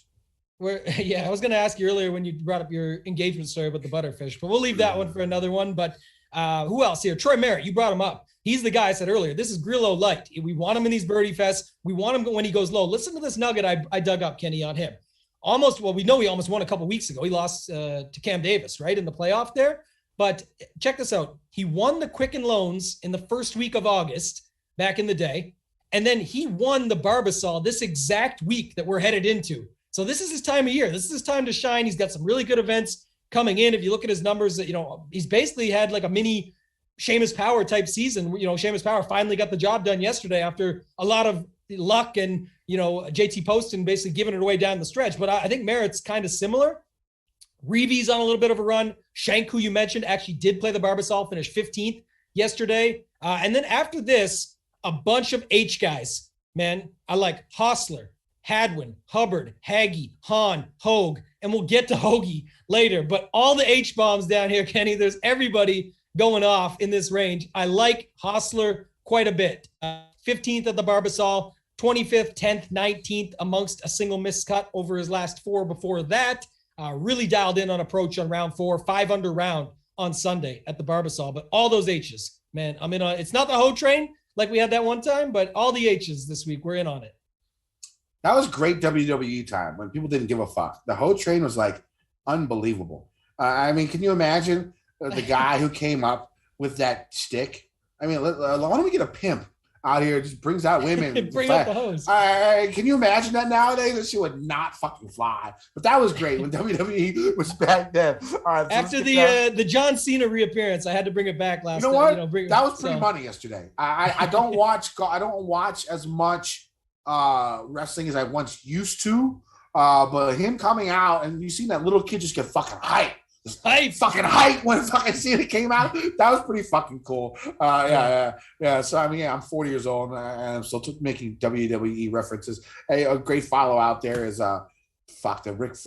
I was going to ask you earlier when you brought up your engagement story about the butterfish, but we'll leave that one for another one. But who else here? Troy Merritt, you brought him up. He's the guy I said earlier. This is Grillo light. We want him in these birdie fests. We want him when he goes low. Listen to this nugget I dug up, Kenny, on him. We know he almost won a couple weeks ago. He lost to Cam Davis, right, in the playoff there. But check this out. He won the Quicken Loans in the first week of August back in the day. And then he won the Barbasol this exact week that we're headed into. So this is his time of year. This is his time to shine. He's got some really good events coming in. If you look at his numbers, he's basically had like a mini Seamus Power type season. Seamus Power finally got the job done yesterday after a lot of luck and, JT Poston basically giving it away down the stretch. But I think Merritt's kind of similar. Reevy's on a little bit of a run. Shank, who you mentioned, actually did play the Barbasol, finished 15th yesterday. And then after this, a bunch of H guys, man. I like Hostler, Hadwin, Hubbard, Haggy, Hahn, Hogue, and we'll get to Hoagie later. But all the H-bombs down here, Kenny, there's everybody going off in this range. I like Hostler quite a bit. 15th at the Barbasol, 25th, 10th, 19th amongst a single miscut over his last 4 before that. Really dialed in on approach on round 4, 5 under round on Sunday at the Barbasol. But all those H's, man, I'm in on. It's not the Ho train like we had that one time, but all the H's this week, we're in on it. That was great WWE time when people didn't give a fuck. The Ho train was like unbelievable. Can you imagine the guy who came up with that stick? Why don't we get a pimp out here, just brings out women. Bring out the hose. Can you imagine that nowadays? That shit would not fucking fly. But that was great when WWE was back then. All right, after the John Cena reappearance, I had to bring it back last. You know what? That was pretty money yesterday. I don't watch as much wrestling as I once used to. But him coming out and you seen that little kid just get fucking hype. Fucking hype when fucking Cena came out. That was pretty fucking cool. Yeah. So I'm 40 years old and I'm still making WWE references. Hey, a great follow out there is the Ric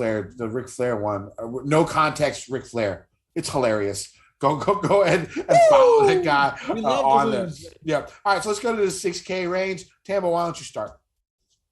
Flair one. No context Ric Flair. It's hilarious. Go ahead and follow the guy on there. Yeah. All right, so let's go to the 6K range. Tambo, why don't you start?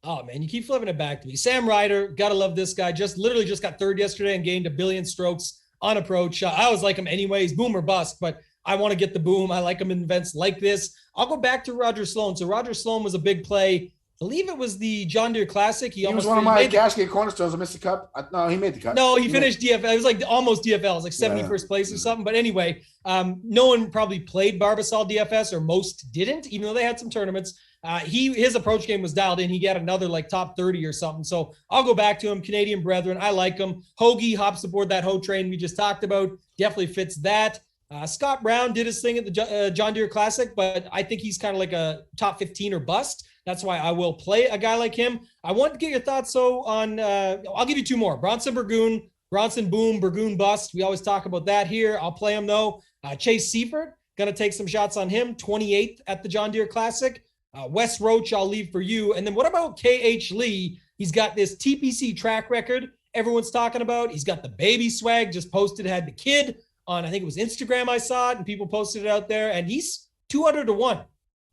Oh man, you keep flipping it back to me. Sam Ryder, gotta love this guy. Literally just got 3rd yesterday and gained 1 billion strokes on approach. I always like him anyways, boom or bust, but I want to get the boom. I like him in events like this. I'll go back to Roger Sloan. So Roger Sloan was a big play. I believe it was the John Deere Classic. He was one of my gasket cornerstones. I missed the cut. No, he made the cut. No, he finished DFL. It was like almost DFL. It was like 71st place or something. But anyway, no one probably played Barbasol DFS, or most didn't, even though they had some tournaments. His approach game was dialed in. He got another like top 30 or something. So I'll go back to him. Canadian brethren, I like him. Hoagie hops aboard that Ho train we just talked about. Definitely fits that. Scott Brown did his thing at the John Deere Classic, but I think he's kind of like a top 15 or bust. That's why I will play a guy like him. I want to get your thoughts on, I'll give you 2 more. Bronson Burgoon, Bronson boom, Burgoon bust. We always talk about that here. I'll play him though. Chase Seifert, going to take some shots on him. 28th at the John Deere Classic. Wes Roach, I'll leave for you. And then what about KH Lee? He's got this TPC track record everyone's talking about. He's got the baby swag, just posted, had the kid on, I think it was Instagram. I saw it and people posted it out there, and he's 200-1.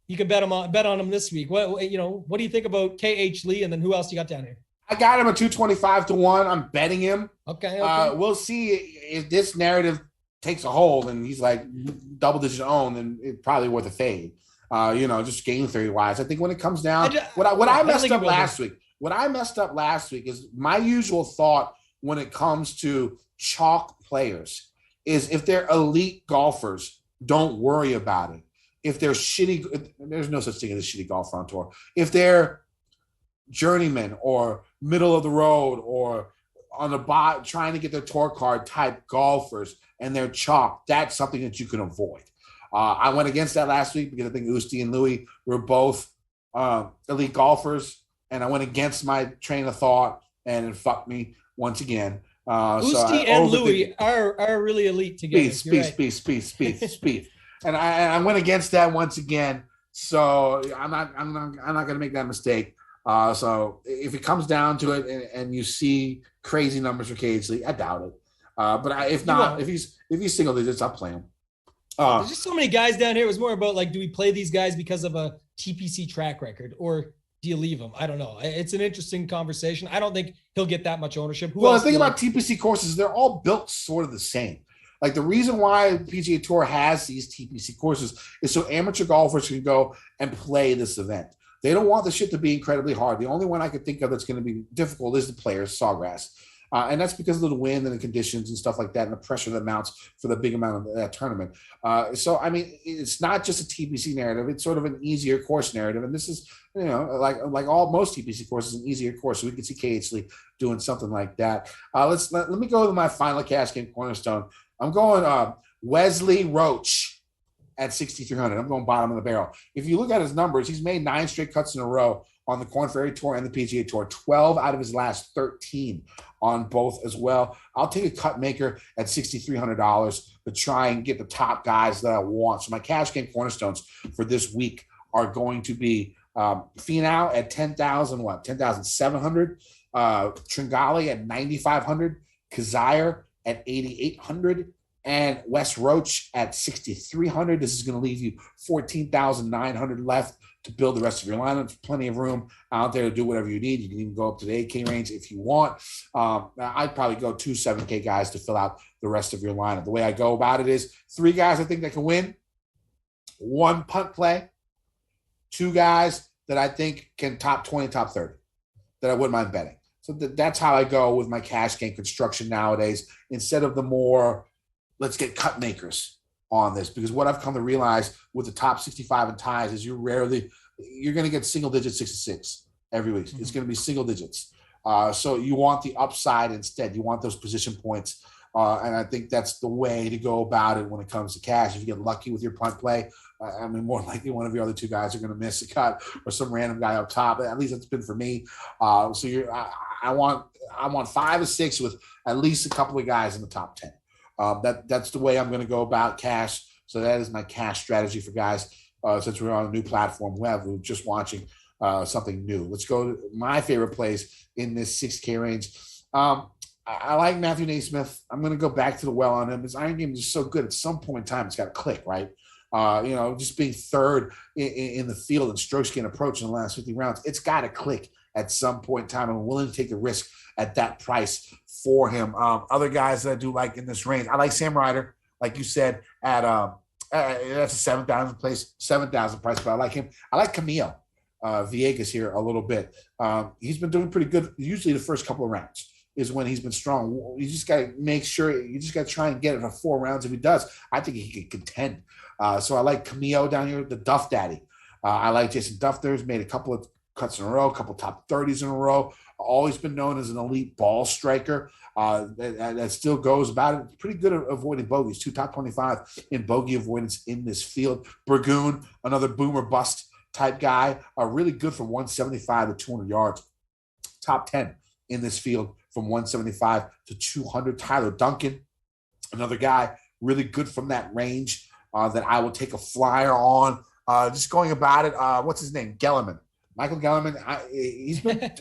You can bet on him this week. What do you think about KH Lee? And then who else you got down here? I got him at 225-1. I'm betting him. Okay. We'll see if this narrative takes a hold and he's like double-digit own, then it's probably worth a fade. Just game theory wise. I think when it comes down, what I messed up last week is my usual thought when it comes to chalk players is if they're elite golfers, don't worry about it. If they're shitty, there's no such thing as a shitty golfer on tour. If they're journeyman or middle of the road or on the bot trying to get their tour card type golfers and they're chalk, that's something that you can avoid. I went against that last week because I think Usti and Louis were both elite golfers, and I went against my train of thought, and it fucked me once again. Usti and Louis are really elite together. Speed. And I went against that once again, so I'm not going to make that mistake. So if it comes down to it, and you see crazy numbers for KH, I doubt it. But if he's single digits, I'll play him. There's just so many guys down here. It was more about do we play these guys because of a TPC track record, or do you leave them? I don't know. It's an interesting conversation. I don't think he'll get that much ownership. The thing about TPC courses, they're all built sort of the same. Like the reason why PGA Tour has these TPC courses is so amateur golfers can go and play this event. They don't want the shit to be incredibly hard. The only one I could think of that's going to be difficult is the Players Sawgrass. And that's because of the wind and the conditions and stuff like that and the pressure that mounts for the big amount of that tournament. So, I mean, it's not just a TPC narrative. It's sort of an easier course narrative. And this is, like most TPC courses, an easier course. So we can see KH Lee doing something like that. Let me go to my final cash game cornerstone. I'm going Wesley Roach at 6,300. I'm going bottom of the barrel. If you look at his numbers, he's made 9 straight cuts in a row on the Korn Ferry Tour and the PGA Tour, 12 out of his last 13 on both as well. I'll take a cut maker at $6,300 to try and get the top guys that I want. So my cash game cornerstones for this week are going to be Finau at 10,700, Tringali at 9,500, Kazire at 8,800, and Wes Roach at 6,300. This is going to leave you 14,900 left to build the rest of your lineup. There's plenty of room out there to do whatever you need. You can even go up to the 8K range if you want. I'd probably go 2 7K guys to fill out the rest of your lineup. The way I go about it is 3 guys I think that can win, 1 punt play, 2 guys that I think can top 20, top 30 that I wouldn't mind betting. So that's how I go with my cash game construction nowadays, instead of the more let's get cut makers on this, because what I've come to realize with the top 65 and ties is you're going to get single digits 6-6 every week. Mm-hmm. It's going to be single digits. So you want the upside instead. You want those position points. And I think that's the way to go about it when it comes to cash. If you get lucky with your punt play, more likely one of your other 2 guys are going to miss a cut or some random guy up top. At least that's been for me. I want 5 or 6 with at least a couple of guys in the top 10. That's the way I'm going to go about cash. So that is my cash strategy for guys. Since we're on a new platform, we're just watching something new. Let's go to my favorite plays in this 6K range. I like Matthew Naismith. I'm going to go back to the well on him. His iron game is just so good. At some point in time, it's got to click, right? Just being third in the field and strokes gain approach in the last 50 rounds, it's got to click at some point in time. I'm willing to take the risk at that price for him. Other guys that I do like in this range, I like Sam Ryder, like you said, at that's a 7,000 price, but I like him. I like Camille Villegas here a little bit. He's been doing pretty good. Usually the first couple of rounds is when he's been strong. You just got to make sure, you just got to try and get it for 4 rounds. If he does, I think he can contend. So I like Camille down here, the Duff Daddy. I like Jason Duff there. He's made a couple of cuts in a row, a couple top 30s in a row. Always been known as an elite ball striker. That still goes about it. Pretty good at avoiding bogeys. 2 top 25 in bogey avoidance in this field. Burgoon, another boomer bust type guy. Really good from 175 to 200 yards. Top 10 in this field from 175 to 200. Tyler Duncan, another guy really good from that range that I will take a flyer on. Just going about it. What's his name? Gellerman. Michael Gellerman. He's been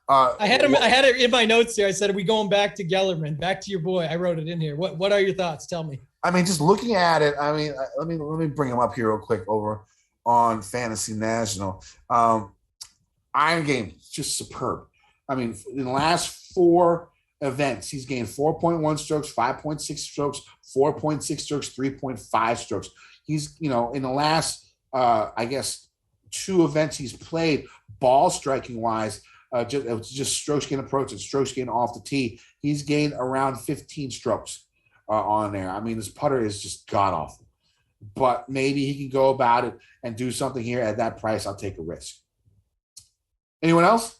I had it in my notes here. I said, are we going back to Gellerman? Back to your boy. I wrote it in here. What are your thoughts? Tell me. I mean, just looking at it, I mean, let me bring him up here real quick over on Fantasy National. Iron Game, just superb. I mean, in the last 4 events, he's gained 4.1 strokes, 5.6 strokes, 4.6 strokes, 3.5 strokes. He's, in the last, I guess, 2 events he's played, ball striking wise, just strokes gain approach and strokes gain off the tee. He's gained around 15 strokes on there. I mean, this putter is just god awful. But maybe he can go about it and do something here at that price. I'll take a risk. Anyone else?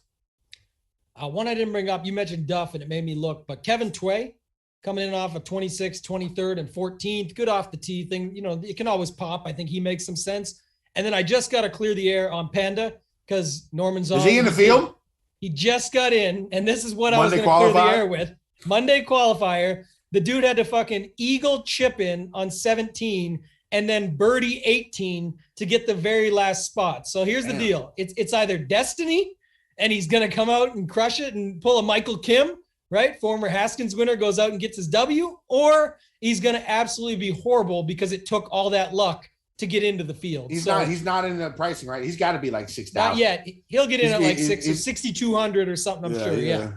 One I didn't bring up, you mentioned Duff, and it made me look, but Kevin Tway coming in off of 26th, 23rd, and 14th, good off the tee thing. It can always pop. I think he makes some sense. And then I just got to clear the air on Panda because Norman's on. Is he in the field? He just got in, and this is what I was going to clear the air with. Monday qualifier. The dude had to fucking eagle chip in on 17 and then birdie 18 to get the very last spot. So here's the deal. It's either destiny and he's going to come out and crush it and pull a Michael Kim, right? Former Haskins winner goes out and gets his W, or he's going to absolutely be horrible because it took all that luck to get into the field. He's not in the pricing, right? He's got to be like 6,000. Not yet. He'll get in at like 6,200 or something, I'm sure. Yeah.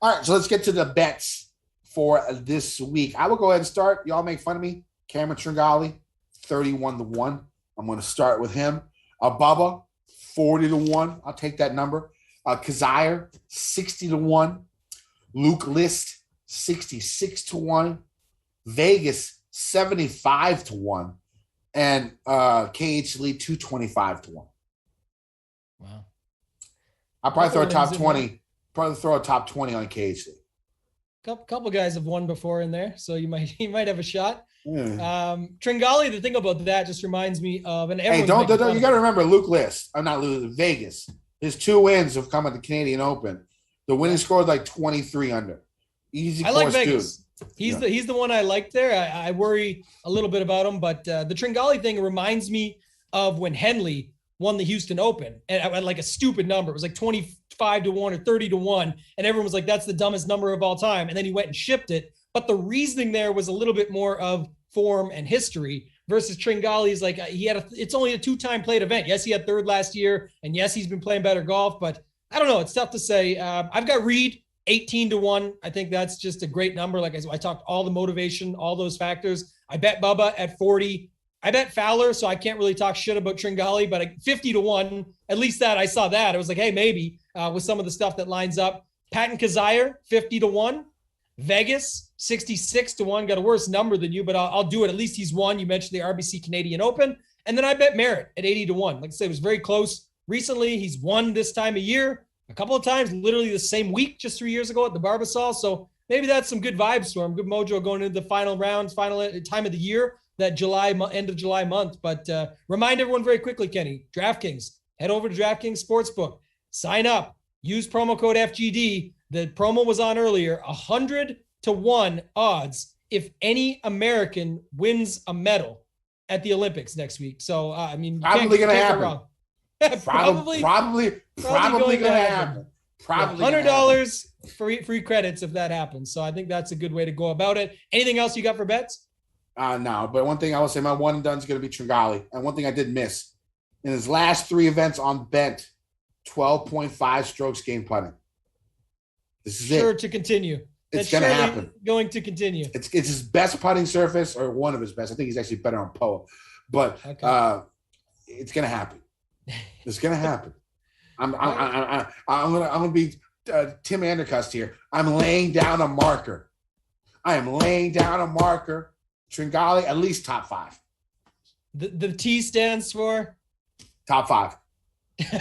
All right, so let's get to the bets for this week. I will go ahead and start. Y'all make fun of me. Cameron Tringali, 31-1. I'm going to start with him. Bubba, 40-1. I'll take that number. Kazire, 60-1. Luke List, 66-1. Vegas, 75-1. And KH Lee, 225-1. Wow. I'll probably throw a top 20. Probably throw a top 20 on KH Lee. Couple guys have won before in there, so you might have a shot. Tringali, the thing about that just reminds me of an. Hey, don't you got to remember Luke List. I'm not Luke. Vegas. His 2 wins have come at the Canadian Open. The winning score is like 23 under. Easy. I like Vegas. Dude. He's the one I like there. I worry a little bit about him, but the Tringali thing reminds me of when Henley won the Houston Open and at like a stupid number. It was like 25-1 or 30-1, and everyone was like, "That's the dumbest number of all time." And then he went and shipped it. But the reasoning there was a little bit more of form and history versus Tringali's like it's only a 2-time played event. Yes, he had 3rd last year, and yes, he's been playing better golf, but I don't know. It's tough to say. I've got Reed 18-1. I think that's just a great number. Like I talked, all the motivation, all those factors. I bet Bubba at 40. I bet Fowler, so I can't really talk shit about Tringali, but 50-1, at least that I saw that. I was like, hey, maybe with some of the stuff that lines up. Patton Kazire, 50-1. Vegas, 66-1. Got a worse number than you, but I'll do it. At least he's won. You mentioned the RBC Canadian Open. And then I bet Merritt at 80-1. Like I said, it was very close. Recently, he's won this time of year a couple of times, literally the same week, just 3 years ago at the Barbasol. So maybe that's some good vibes for him. Good mojo going into the final rounds, final time of the year, that end of July month. But remind everyone very quickly, Kenny, DraftKings, head over to DraftKings Sportsbook, sign up, use promo code FGD. The promo was on earlier, 100-1 odds if any American wins a medal at the Olympics next week. So, I mean, probably going to happen. Probably going to happen. Probably $100 free credits if that happens. So I think that's a good way to go about it. Anything else you got for bets? No, but one thing I will say, my one and done is going to be Tringali. And one thing I did miss in his last 3 events on bent, 12.5 strokes gained putting. This is sure it. To continue. It's going to happen. Going to continue. It's his best putting surface, or one of his best. I think he's actually better on Poa, but it's going to happen. It's going to happen. I'm going to be Tim Andercust here. I'm laying down a marker. I am laying down a marker. Tringali, at least top 5. The T stands for? Top 5.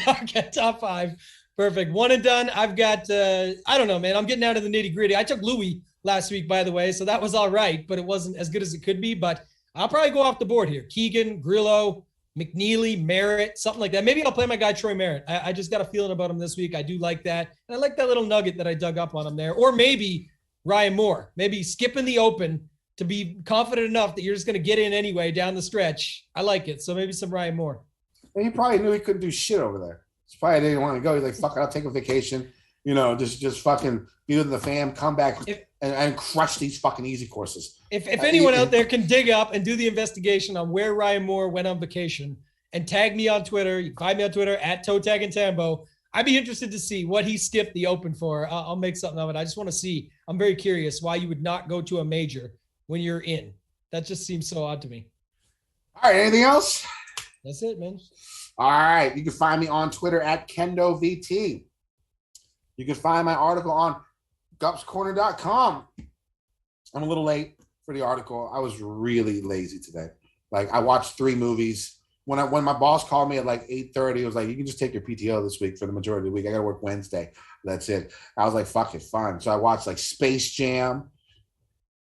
Okay, top 5. Perfect. One and done. I've got, I don't know, man. I'm getting out of the nitty gritty. I took Louis last week, by the way, so that was all right, but it wasn't as good as it could be. But I'll probably go off the board here. Keegan, Grillo, McNeely, Merritt, something like that. Maybe I'll play my guy Troy Merritt. I just got a feeling about him this week. I do like that. And I like that little nugget that I dug up on him there. Or maybe Ryan Moore. Maybe skipping the Open to be confident enough that you're just going to get in anyway down the stretch. I like it. So maybe some Ryan Moore. Well, he probably knew he couldn't do shit over there. He probably didn't want to go. He's like, fuck it, I'll take a vacation. just fucking be with the fam, come back and crush these fucking easy courses. If anyone out there can dig up and do the investigation on where Ryan Moore went on vacation and tag me on Twitter, you can find me on Twitter at ToeTagAndTambo. I'd be interested to see what he skipped the Open for. I'll make something of it. I just want to see. I'm very curious why you would not go to a major when you're in. That just seems so odd to me. All right, anything else? That's it, man. All right, you can find me on Twitter at KendoVT. You can find my article on gupscorner.com. I'm a little late for the article. I was really lazy today. Like, I watched 3 movies. When my boss called me at like 8:30, it was like, you can just take your PTO this week for the majority of the week. I got to work Wednesday. That's it. I was like, fuck it, fine. So I watched like Space Jam.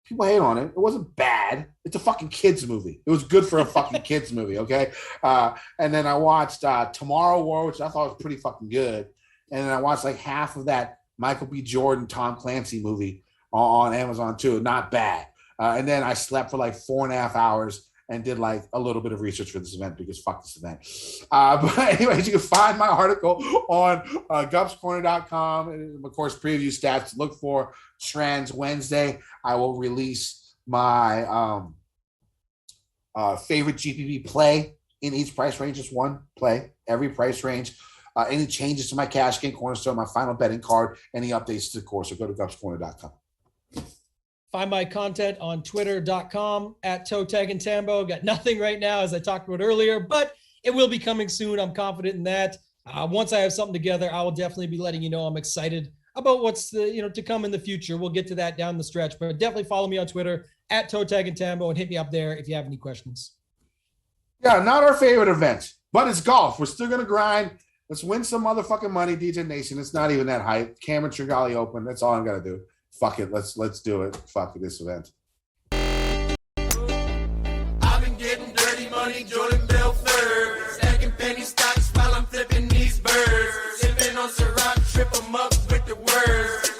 People hate on it. It wasn't bad. It's a fucking kids movie. It was good for a fucking kids movie, okay? And then I watched Tomorrow War, which I thought was pretty fucking good. And then I watched like half of that Michael B. Jordan, Tom Clancy movie on Amazon too. Not bad. And then I slept for like 4.5 hours and did like a little bit of research for this event because fuck this event. But anyways, you can find my article on gupscorner.com. And of course, preview stats. Look for Trans Wednesday. I will release my favorite GPP play in each price range. Just one play, every price range. Any changes to my cash game cornerstone, my final betting card, any updates to the course. So go to gupscorner.com. Find my content on twitter.com at ToeTagAndTambo. Got nothing right now, as I talked about earlier, but it will be coming soon. I'm confident in that. Once I have something together, I will definitely be letting you know. I'm excited about what's to come in the future. We'll get to that down the stretch, but definitely follow me on Twitter at ToeTagAndTambo and hit me up there if you have any questions. Yeah, not our favorite event, but it's golf. We're still going to grind. Let's win some motherfucking money, DJ Nation. It's not even that hype. Cameron Tringali Open. That's all I'm going to do. Fuck it. Let's do it. Fuck this event. I've been getting dirty money, Jordan Belfort. Stacking penny stocks while I'm flipping these birds. Sipping on Ciroc, trip 'em up with the words.